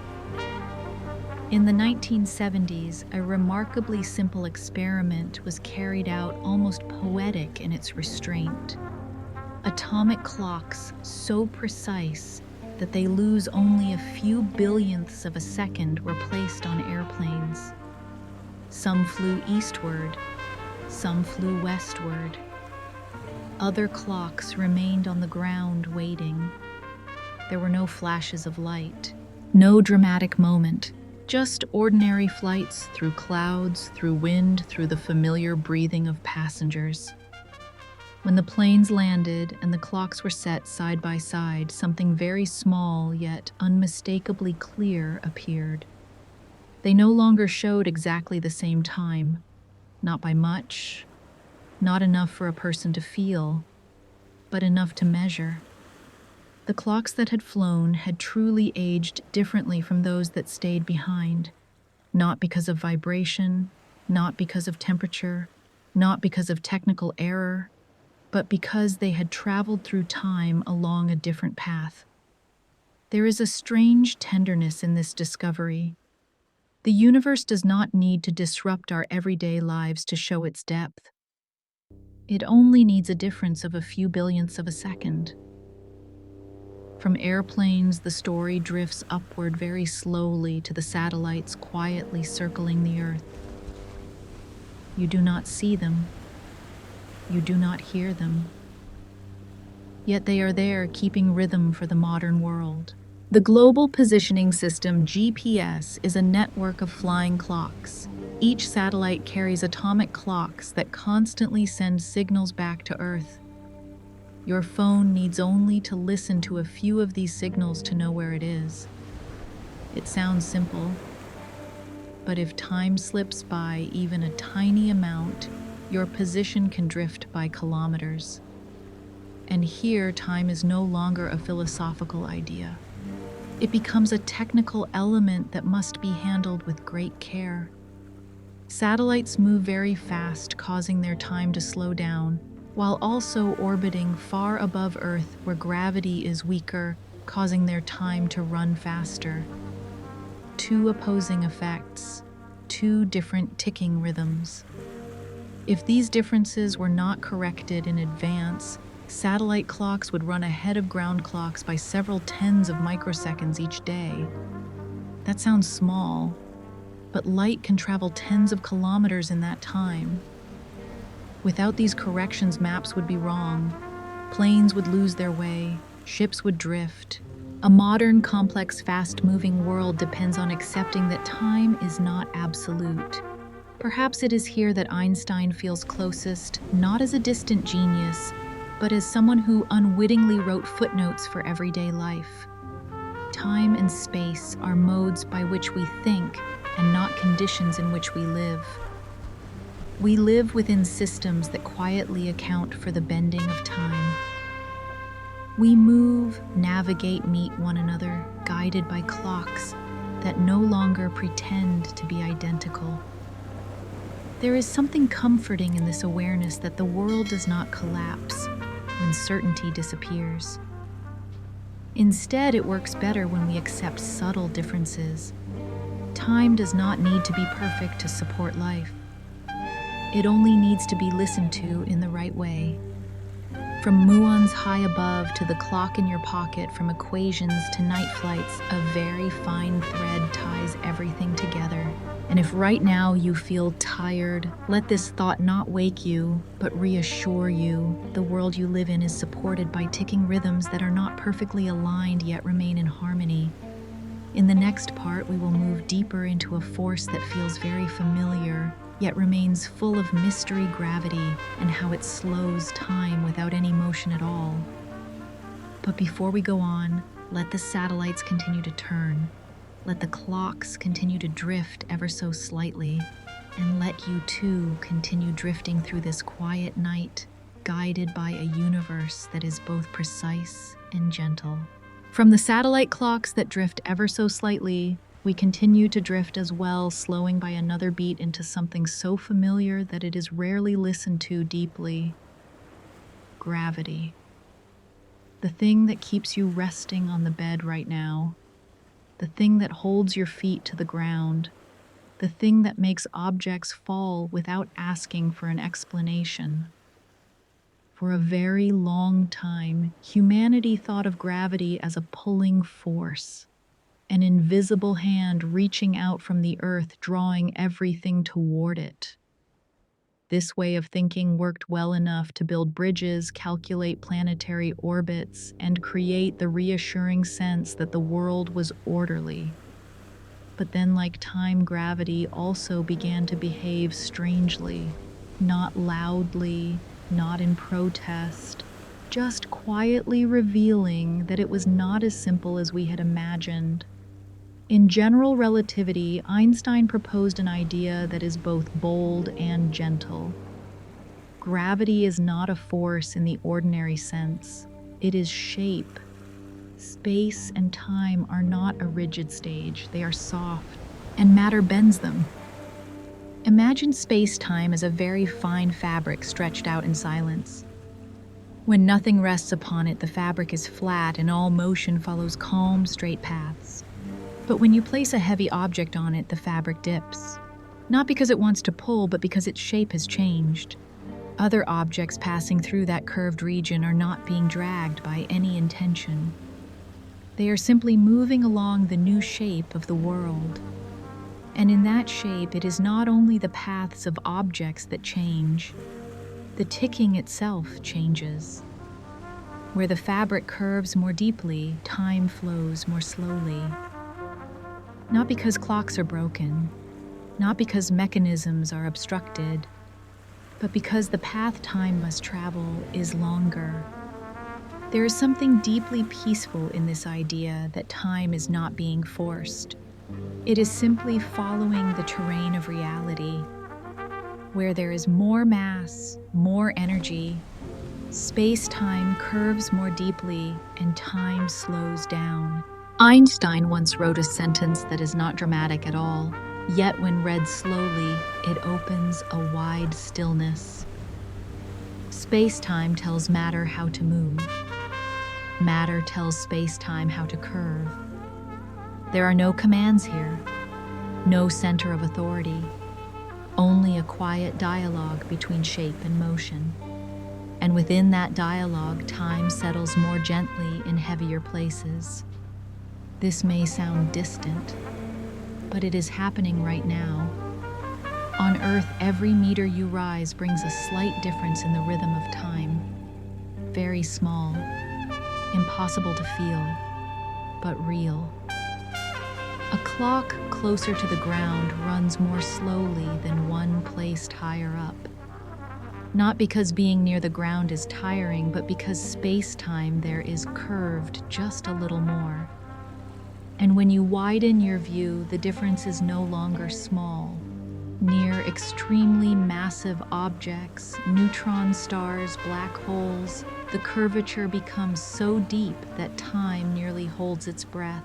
In the 1970s, a remarkably simple experiment was carried out, almost poetic in its restraint. Atomic clocks so precise that they lose only a few billionths of a second were placed on airplanes. Some flew eastward, some flew westward. Other clocks remained on the ground waiting. There were no flashes of light, no dramatic moment, just ordinary flights through clouds, through wind, through the familiar breathing of passengers. When the planes landed and the clocks were set side by side, something very small yet unmistakably clear appeared. They no longer showed exactly the same time, not by much, not enough for a person to feel, but enough to measure. The clocks that had flown had truly aged differently from those that stayed behind, not because of vibration, not because of temperature, not because of technical error, but because they had traveled through time along a different path. There is a strange tenderness in this discovery. The universe does not need to disrupt our everyday lives to show its depth. It only needs a difference of a few billionths of a second. From airplanes, the story drifts upward very slowly to the satellites quietly circling the Earth. You do not see them. You do not hear them. Yet they are there, keeping rhythm for the modern world. The Global Positioning System, GPS, is a network of flying clocks. Each satellite carries atomic clocks that constantly send signals back to Earth. Your phone needs only to listen to a few of these signals to know where it is. It sounds simple, but if time slips by even a tiny amount, your position can drift by kilometers. And here, time is no longer a philosophical idea. It becomes a technical element that must be handled with great care. Satellites move very fast, causing their time to slow down, while also orbiting far above Earth where gravity is weaker, causing their time to run faster. Two opposing effects, two different ticking rhythms. If these differences were not corrected in advance, satellite clocks would run ahead of ground clocks by several tens of microseconds each day. That sounds small, but light can travel tens of kilometers in that time. Without these corrections, maps would be wrong. Planes would lose their way, ships would drift. A modern, complex, fast-moving world depends on accepting that time is not absolute. Perhaps it is here that Einstein feels closest, not as a distant genius, but as someone who unwittingly wrote footnotes for everyday life. Time and space are modes by which we think and not conditions in which we live. We live within systems that quietly account for the bending of time. We move, navigate, meet one another, guided by clocks that no longer pretend to be identical. There is something comforting in this awareness that the world does not collapse when certainty disappears. Instead, it works better when we accept subtle differences. Time does not need to be perfect to support life. It only needs to be listened to in the right way. From muons high above to the clock in your pocket, from equations to night flights, a very fine thread ties everything together. And if right now you feel tired, let this thought not wake you, but reassure you. The world you live in is supported by ticking rhythms that are not perfectly aligned yet remain in harmony. In the next part, we will move deeper into a force that feels very familiar, yet remains full of mystery, gravity, and how it slows time without any motion at all. But before we go on, let the satellites continue to turn. Let the clocks continue to drift ever so slightly, and let you too continue drifting through this quiet night, guided by a universe that is both precise and gentle. From the satellite clocks that drift ever so slightly, we continue to drift as well, slowing by another beat into something so familiar that it is rarely listened to deeply. Gravity. The thing that keeps you resting on the bed right now. The thing that holds your feet to the ground. The thing that makes objects fall without asking for an explanation. For a very long time, humanity thought of gravity as a pulling force, an invisible hand reaching out from the earth, drawing everything toward it. This way of thinking worked well enough to build bridges, calculate planetary orbits, and create the reassuring sense that the world was orderly. But then, like time, gravity also began to behave strangely, not loudly, not in protest, just quietly revealing that it was not as simple as we had imagined. In general relativity, Einstein proposed an idea that is both bold and gentle. Gravity is not a force in the ordinary sense. It is shape. Space and time are not a rigid stage, they are soft, and matter bends them. Imagine space-time as a very fine fabric stretched out in silence. When nothing rests upon it, the fabric is flat and all motion follows calm, straight paths. But when you place a heavy object on it, the fabric dips. Not because it wants to pull, but because its shape has changed. Other objects passing through that curved region are not being dragged by any intention. They are simply moving along the new shape of the world. And in that shape, it is not only the paths of objects that change, the ticking itself changes. Where the fabric curves more deeply, time flows more slowly. Not because clocks are broken, not because mechanisms are obstructed, but because the path time must travel is longer. There is something deeply peaceful in this idea that time is not being forced. It is simply following the terrain of reality. Where there is more mass, more energy, space-time curves more deeply and time slows down. Einstein once wrote a sentence that is not dramatic at all, yet when read slowly, it opens a wide stillness. Space-time tells matter how to move. Matter tells space-time how to curve. There are no commands here, no center of authority, only a quiet dialogue between shape and motion. And within that dialogue, time settles more gently in heavier places. This may sound distant, but it is happening right now. On Earth, every meter you rise brings a slight difference in the rhythm of time. Very small, impossible to feel, but real. A clock closer to the ground runs more slowly than one placed higher up. Not because being near the ground is tiring, but because space-time there is curved just a little more. And when you widen your view, the difference is no longer small. Near extremely massive objects, neutron stars, black holes, the curvature becomes so deep that time nearly holds its breath.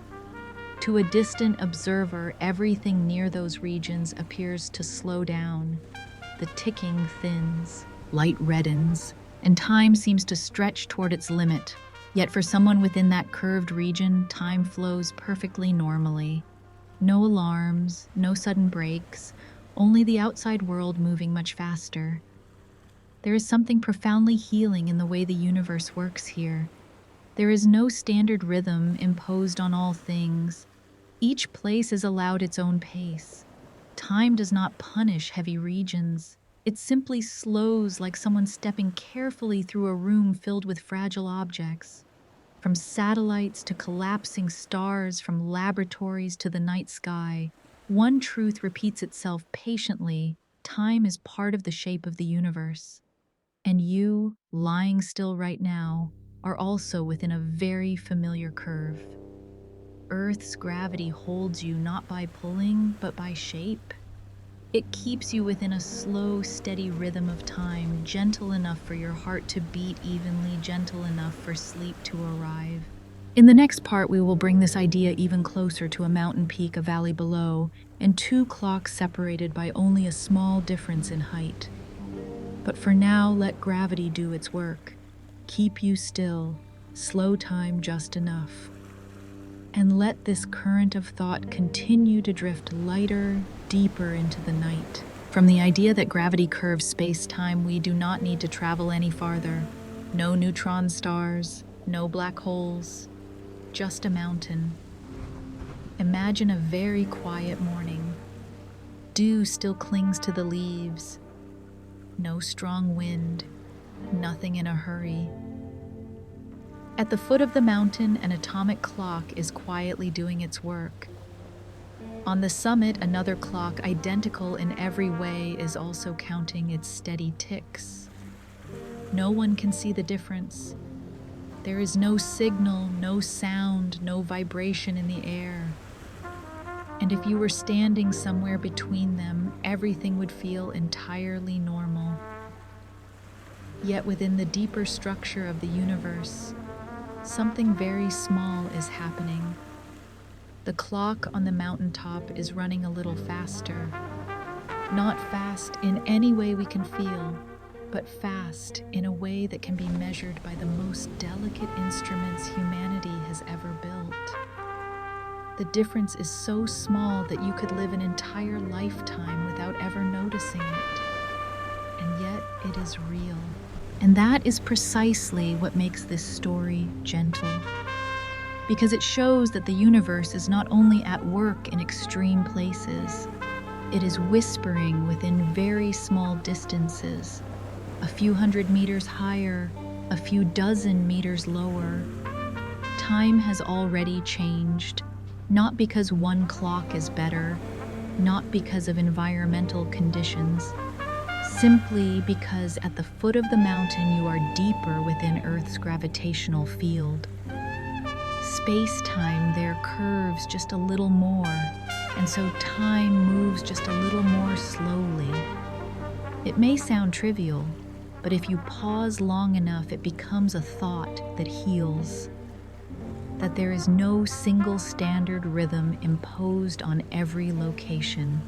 To a distant observer, everything near those regions appears to slow down. The ticking thins, light reddens, and time seems to stretch toward its limit. Yet for someone within that curved region, time flows perfectly normally. No alarms, no sudden breaks, only the outside world moving much faster. There is something profoundly healing in the way the universe works here. There is no standard rhythm imposed on all things. Each place is allowed its own pace. Time does not punish heavy regions. It simply slows, like someone stepping carefully through a room filled with fragile objects. From satellites to collapsing stars, from laboratories to the night sky, one truth repeats itself patiently: time is part of the shape of the universe. And you, lying still right now, are also within a very familiar curve. Earth's gravity holds you not by pulling, but by shape. It keeps you within a slow, steady rhythm of time, gentle enough for your heart to beat evenly, gentle enough for sleep to arrive. In the next part, we will bring this idea even closer to a mountain peak, a valley below, and two clocks separated by only a small difference in height. But for now, let gravity do its work. Keep you still, slow time just enough. And let this current of thought continue to drift lighter, deeper into the night. From the idea that gravity curves space-time, we do not need to travel any farther. No neutron stars, no black holes, just a mountain. Imagine a very quiet morning. Dew still clings to the leaves. No strong wind, nothing in a hurry. At the foot of the mountain, an atomic clock is quietly doing its work. On the summit, another clock, identical in every way, is also counting its steady ticks. No one can see the difference. There is no signal, no sound, no vibration in the air. And if you were standing somewhere between them, everything would feel entirely normal. Yet within the deeper structure of the universe, something very small is happening. The clock on the mountaintop is running a little faster. Not fast in any way we can feel, but fast in a way that can be measured by the most delicate instruments humanity has ever built. The difference is so small that you could live an entire lifetime without ever noticing it. And yet it is real. And that is precisely what makes this story gentle. Because it shows that the universe is not only at work in extreme places, it is whispering within very small distances, a few hundred meters higher, a few dozen meters lower. Time has already changed, not because one clock is better, not because of environmental conditions, simply because at the foot of the mountain you are deeper within Earth's gravitational field. Space-time there curves just a little more, and so time moves just a little more slowly. It may sound trivial, but if you pause long enough, it becomes a thought that heals. That there is no single standard rhythm imposed on every location.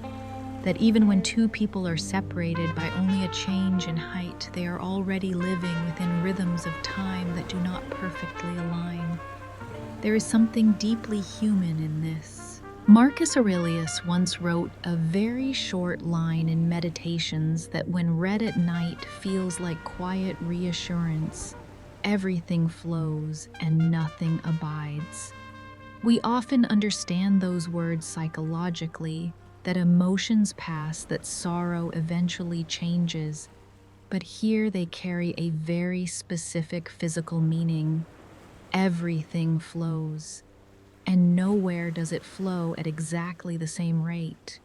That even when two people are separated by only a change in height, they are already living within rhythms of time that do not perfectly align. There is something deeply human in this. Marcus Aurelius once wrote a very short line in Meditations that when read at night feels like quiet reassurance. Everything flows and nothing abides. We often understand those words psychologically, that emotions pass, that sorrow eventually changes, but here they carry a very specific physical meaning. Everything flows, and nowhere does it flow at exactly the same rate.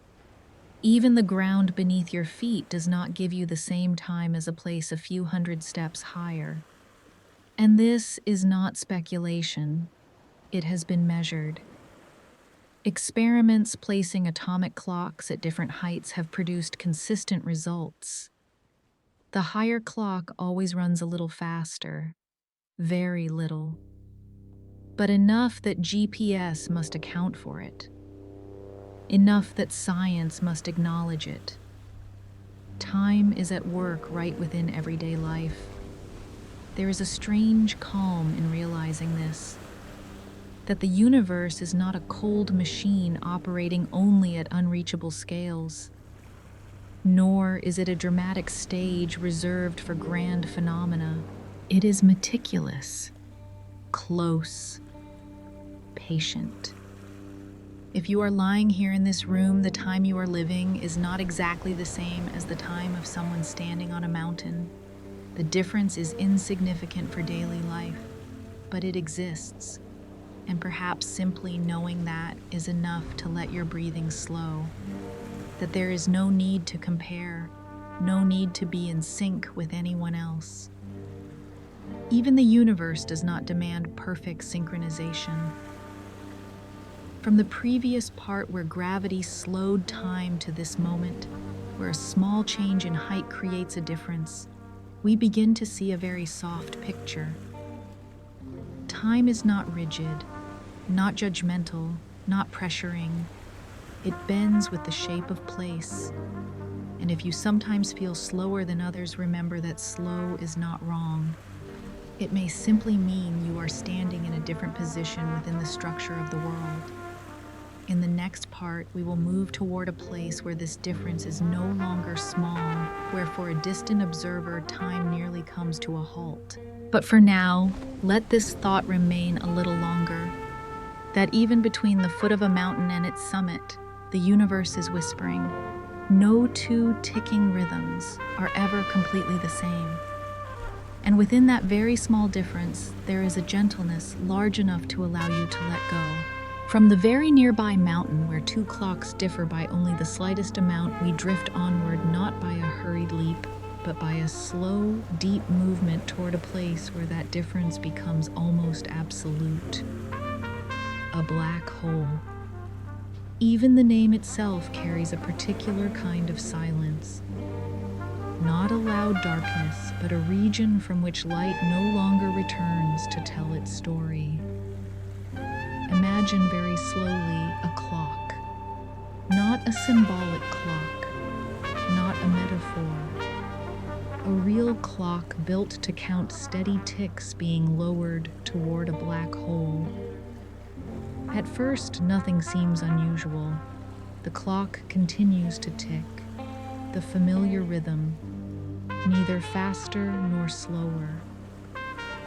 Even the ground beneath your feet does not give you the same time as a place a few hundred steps higher. And this is not speculation, it has been measured. Experiments placing atomic clocks at different heights have produced consistent results. The higher clock always runs a little faster, very little, but enough that GPS must account for it, enough that science must acknowledge it. Time is at work right within everyday life. There is a strange calm in realizing this, that the universe is not a cold machine operating only at unreachable scales, nor is it a dramatic stage reserved for grand phenomena. It is meticulous, close, patient. If you are lying here in this room, the time you are living is not exactly the same as the time of someone standing on a mountain. The difference is insignificant for daily life, but it exists. And perhaps simply knowing that is enough to let your breathing slow. That there is no need to compare, no need to be in sync with anyone else. Even the universe does not demand perfect synchronization. From the previous part where gravity slowed time to this moment, where a small change in height creates a difference, we begin to see a very soft picture. Time is not rigid, not judgmental, not pressuring. It bends with the shape of place. And if you sometimes feel slower than others, remember that slow is not wrong. It may simply mean you are standing in a different position within the structure of the world. In the next part, we will move toward a place where this difference is no longer small, where for a distant observer, time nearly comes to a halt. But for now, let this thought remain a little longer, that even between the foot of a mountain and its summit, the universe is whispering. No two ticking rhythms are ever completely the same. And within that very small difference, there is a gentleness large enough to allow you to let go. From the very nearby mountain where two clocks differ by only the slightest amount, we drift onward not by a hurried leap, but by a slow, deep movement toward a place where that difference becomes almost absolute. A black hole. Even the name itself carries a particular kind of silence. Not a loud darkness, but a region from which light no longer returns to tell its story. Imagine very slowly a clock. Not a symbolic clock, not a metaphor. A real clock built to count steady ticks being lowered toward a black hole. At first, nothing seems unusual. The clock continues to tick, the familiar rhythm, neither faster nor slower.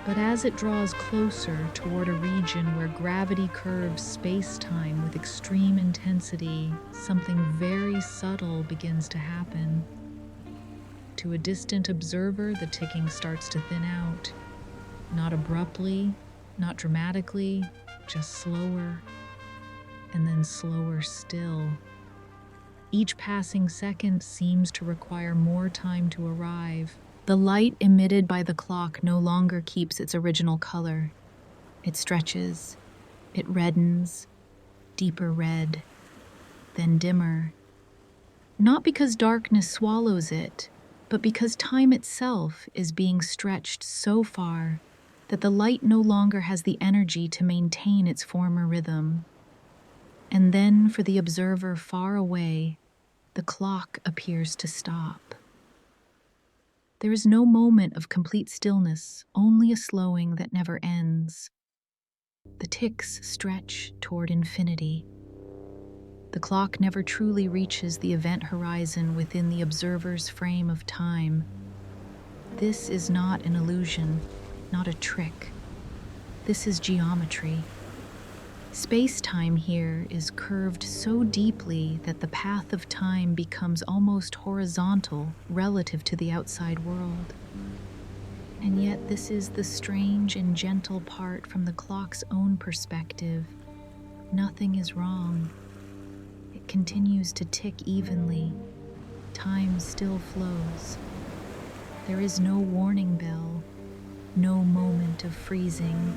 But as it draws closer toward a region where gravity curves space-time with extreme intensity, something very subtle begins to happen. To a distant observer, the ticking starts to thin out. Not abruptly, not dramatically, just slower, and then slower still. Each passing second seems to require more time to arrive. The light emitted by the clock no longer keeps its original color. It stretches, it reddens, deeper red, then dimmer. Not because darkness swallows it, but because time itself is being stretched so far that the light no longer has the energy to maintain its former rhythm. And then, for the observer far away, the clock appears to stop. There is no moment of complete stillness, only a slowing that never ends. The ticks stretch toward infinity. The clock never truly reaches the event horizon within the observer's frame of time. This is not an illusion, not a trick. This is geometry. Space-time here is curved so deeply that the path of time becomes almost horizontal relative to the outside world. And yet this is the strange and gentle part from the clock's own perspective. Nothing is wrong. It continues to tick evenly. Time still flows. There is no warning bell, no moment of freezing.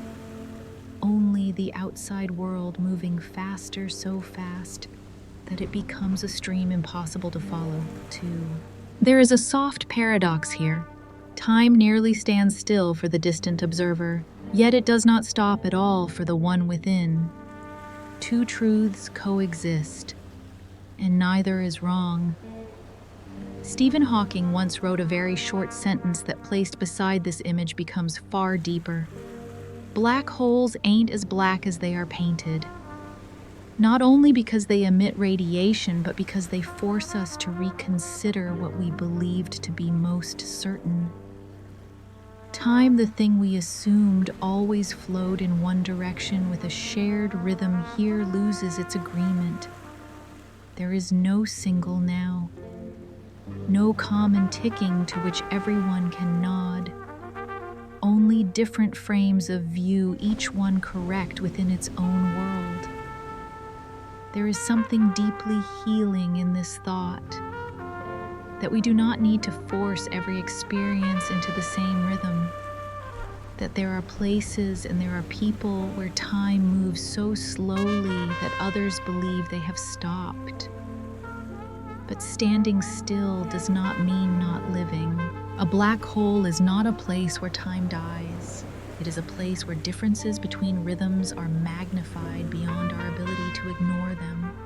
Only the outside world moving faster, so fast that it becomes a stream impossible to follow, too. There is a soft paradox here. Time nearly stands still for the distant observer, yet it does not stop at all for the one within. Two truths coexist, and neither is wrong. Stephen Hawking once wrote a very short sentence that placed beside this image becomes far deeper. Black holes ain't as black as they are painted. Not only because they emit radiation, but because they force us to reconsider what we believed to be most certain. Time, the thing we assumed always flowed in one direction with a shared rhythm, here loses its agreement. There is no single now, no common ticking to which everyone can nod. Only different frames of view, each one correct within its own world. There is something deeply healing in this thought, that we do not need to force every experience into the same rhythm, that there are places and there are people where time moves so slowly that others believe they have stopped. But standing still does not mean not living. A black hole is not a place where time dies. It is a place where differences between rhythms are magnified beyond our ability to ignore them.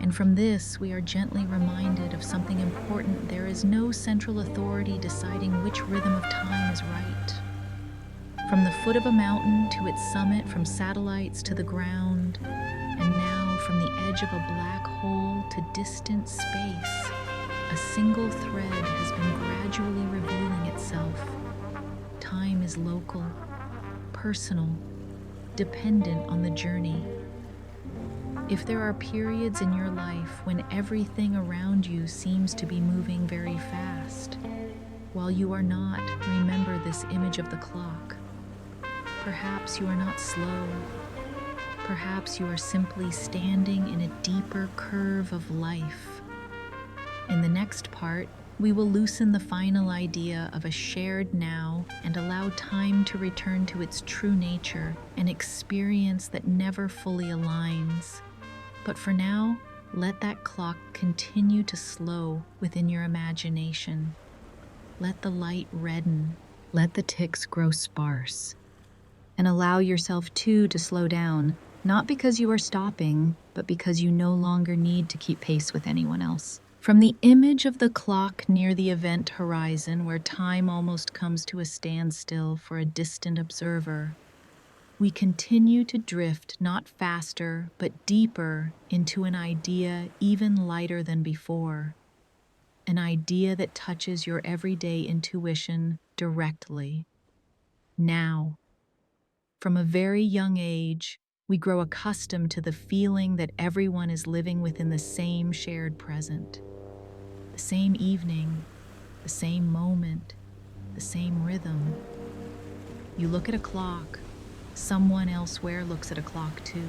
And from this, we are gently reminded of something important. There is no central authority deciding which rhythm of time is right. From the foot of a mountain to its summit, from satellites to the ground, and now from the edge of a black hole to distant space, a single thread has been gradually revealing itself. Time is local, personal, dependent on the journey. If there are periods in your life when everything around you seems to be moving very fast, while you are not, remember this image of the clock. Perhaps you are not slow. Perhaps you are simply standing in a deeper curve of life. In the next part, we will loosen the final idea of a shared now and allow time to return to its true nature, an experience that never fully aligns. But for now, let that clock continue to slow within your imagination. Let the light redden, let the ticks grow sparse, and allow yourself too to slow down, not because you are stopping, but because you no longer need to keep pace with anyone else. From the image of the clock near the event horizon, where time almost comes to a standstill for a distant observer, we continue to drift not faster, but deeper into an idea even lighter than before, an idea that touches your everyday intuition directly. Now, from a very young age, we grow accustomed to the feeling that everyone is living within the same shared present. The same evening, the same moment, the same rhythm. You look at a clock, someone elsewhere looks at a clock too,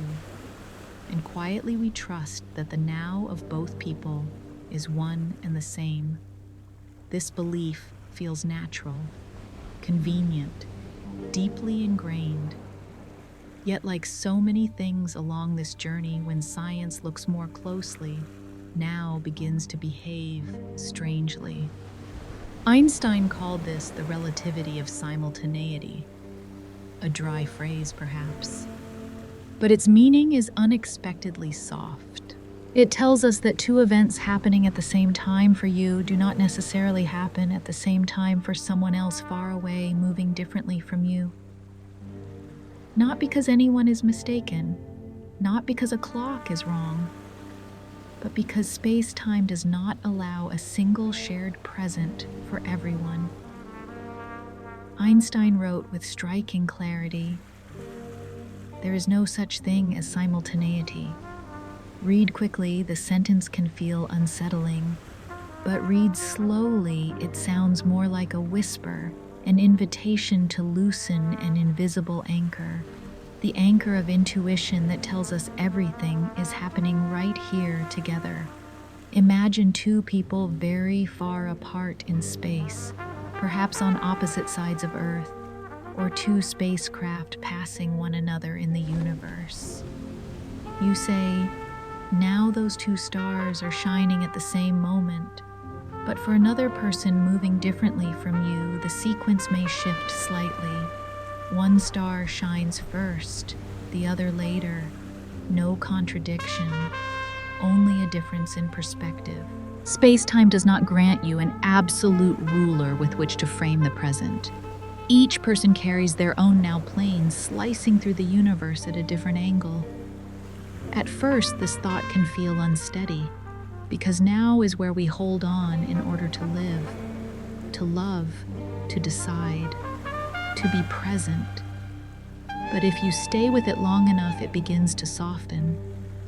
and quietly we trust that the now of both people is one and the same. This belief feels natural, convenient, deeply ingrained. Yet, like so many things along this journey, when science looks more closely, now begins to behave strangely. Einstein called this the relativity of simultaneity, a dry phrase perhaps, but its meaning is unexpectedly soft. It tells us that two events happening at the same time for you do not necessarily happen at the same time for someone else far away, moving differently from you. Not because anyone is mistaken, not because a clock is wrong, but because space-time does not allow a single shared present for everyone. Einstein wrote with striking clarity, There is no such thing as simultaneity. Read quickly, the sentence can feel unsettling, but read slowly, it sounds more like a whisper, an invitation to loosen an invisible anchor. The anchor of intuition that tells us everything is happening right here together. Imagine two people very far apart in space, perhaps on opposite sides of Earth, or two spacecraft passing one another in the universe. You say, now those two stars are shining at the same moment, but for another person moving differently from you, the sequence may shift slightly. One star shines first, the other later. No contradiction, only a difference in perspective. Space-time does not grant you an absolute ruler with which to frame the present. Each person carries their own now plane, slicing through the universe at a different angle. At first, this thought can feel unsteady, because now is where we hold on in order to live, to love, to decide, to be present. But if you stay with it long enough, it begins to soften,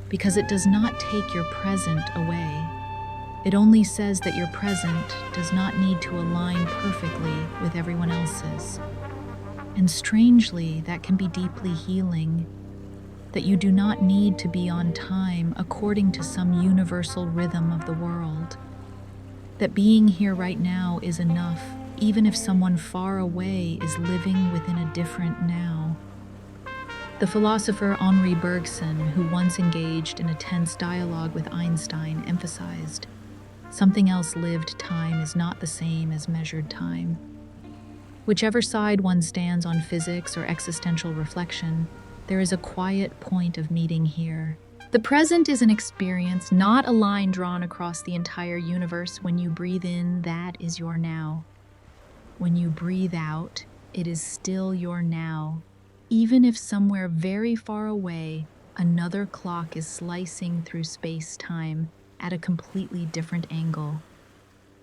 because it does not take your present away. It only says that your present does not need to align perfectly with everyone else's. And strangely, that can be deeply healing, that you do not need to be on time according to some universal rhythm of the world. That being here right now is enough, even if someone far away is living within a different now. The philosopher Henri Bergson, who once engaged in a tense dialogue with Einstein, emphasized, something else lived time is not the same as measured time. Whichever side one stands on physics or existential reflection, there is a quiet point of meeting here. The present is an experience, not a line drawn across the entire universe. When you breathe in, that is your now. When you breathe out, it is still your now. Even if somewhere very far away, another clock is slicing through space-time at a completely different angle.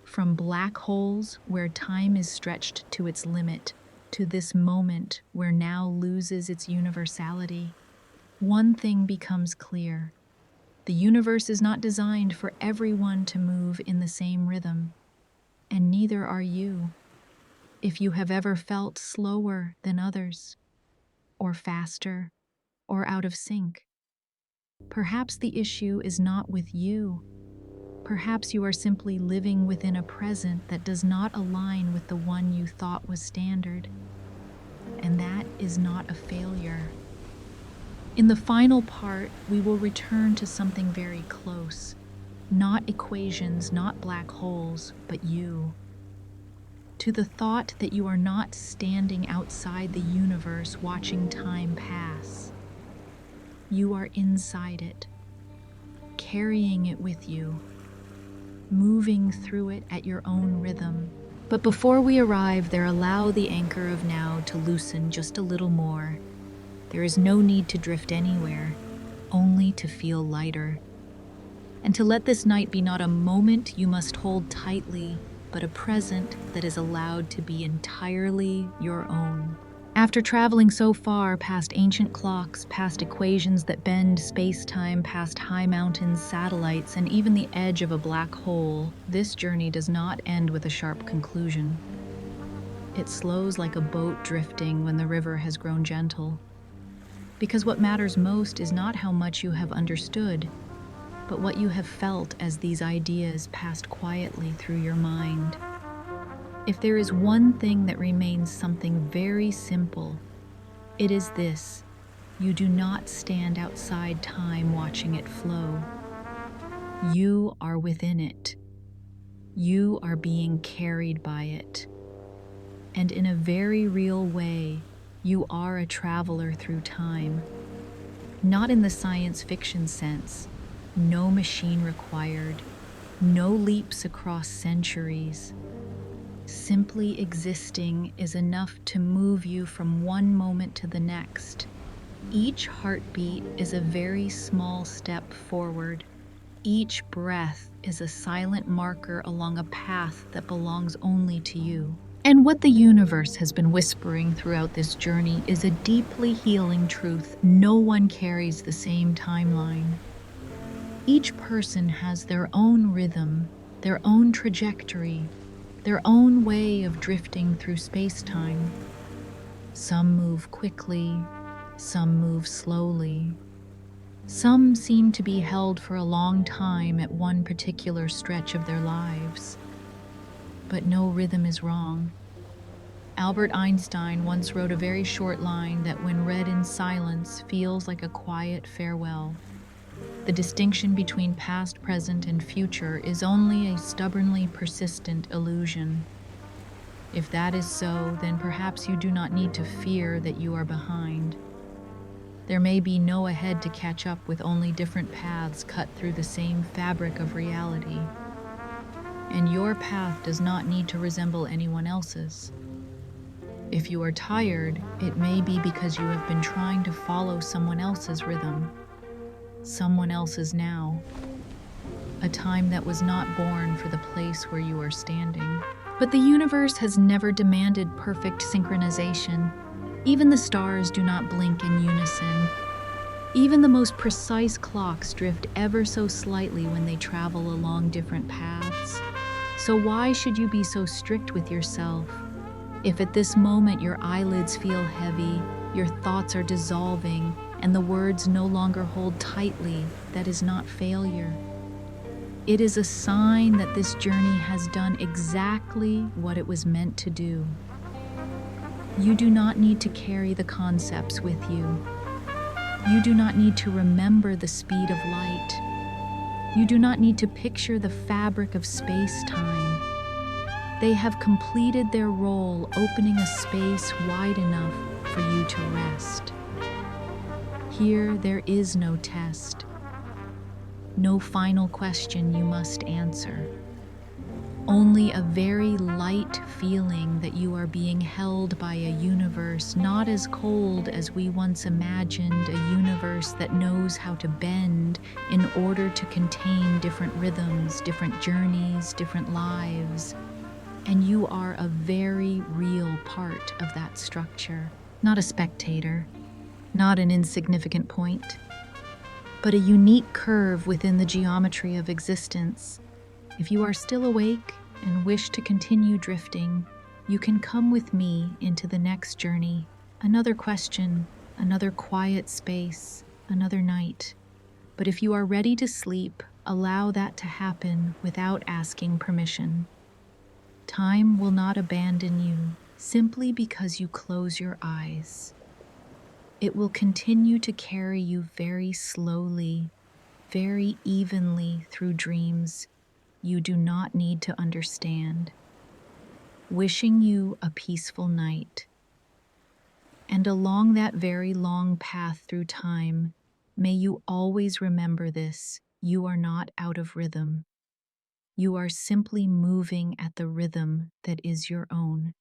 From black holes where time is stretched to its limit, to this moment where now loses its universality, one thing becomes clear. The universe is not designed for everyone to move in the same rhythm, and neither are you. If you have ever felt slower than others, or faster, or out of sync, perhaps the issue is not with you. Perhaps you are simply living within a present that does not align with the one you thought was standard. And that is not a failure. In the final part, we will return to something very close. Not equations, not black holes, but you. To the thought that you are not standing outside the universe watching time pass. You are inside it, carrying it with you, moving through it at your own rhythm. But before we arrive there, allow the anchor of now to loosen just a little more. There is no need to drift anywhere, only to feel lighter. And to let this night be not a moment you must hold tightly, but a present that is allowed to be entirely your own. After traveling so far past ancient clocks, past equations that bend space-time, past high mountains, satellites, and even the edge of a black hole, this journey does not end with a sharp conclusion. It slows like a boat drifting when the river has grown gentle. Because what matters most is not how much you have understood, but what you have felt as these ideas passed quietly through your mind. If there is one thing that remains something very simple, it is this: you do not stand outside time watching it flow. You are within it. You are being carried by it. And in a very real way, you are a traveler through time. Not in the science fiction sense, no machine required, no leaps across centuries. Simply existing is enough to move you from one moment to the next. Each heartbeat is a very small step forward. Each breath is a silent marker along a path that belongs only to you. And what the universe has been whispering throughout this journey is a deeply healing truth. No one carries the same timeline. Each person has their own rhythm, their own trajectory, their own way of drifting through space-time. Some move quickly, some move slowly. Some seem to be held for a long time at one particular stretch of their lives. But no rhythm is wrong. Albert Einstein once wrote a very short line that, when read in silence, feels like a quiet farewell. The distinction between past, present, and future is only a stubbornly persistent illusion. If that is so, then perhaps you do not need to fear that you are behind. There may be no ahead to catch up, with only different paths cut through the same fabric of reality. And your path does not need to resemble anyone else's. If you are tired, it may be because you have been trying to follow someone else's rhythm, someone else's now, a time that was not born for the place where you are standing. But the universe has never demanded perfect synchronization. Even the stars do not blink in unison. Even the most precise clocks drift ever so slightly when they travel along different paths. So why should you be so strict with yourself? If at this moment your eyelids feel heavy, your thoughts are dissolving, and the words no longer hold tightly, that is not failure. It is a sign that this journey has done exactly what it was meant to do. You do not need to carry the concepts with you. You do not need to remember the speed of light. You do not need to picture the fabric of space-time. They have completed their role, opening a space wide enough for you to rest. Here, there is no test, no final question you must answer. Only a very light feeling that you are being held by a universe not as cold as we once imagined, a universe that knows how to bend in order to contain different rhythms, different journeys, different lives. And you are a very real part of that structure, not a spectator, not an insignificant point, but a unique curve within the geometry of existence. If you are still awake and wish to continue drifting, you can come with me into the next journey. Another question, another quiet space, another night. But if you are ready to sleep, allow that to happen without asking permission. Time will not abandon you simply because you close your eyes. It will continue to carry you very slowly, very evenly through dreams you do not need to understand. Wishing you a peaceful night. And along that very long path through time, may you always remember this: you are not out of rhythm. You are simply moving at the rhythm that is your own.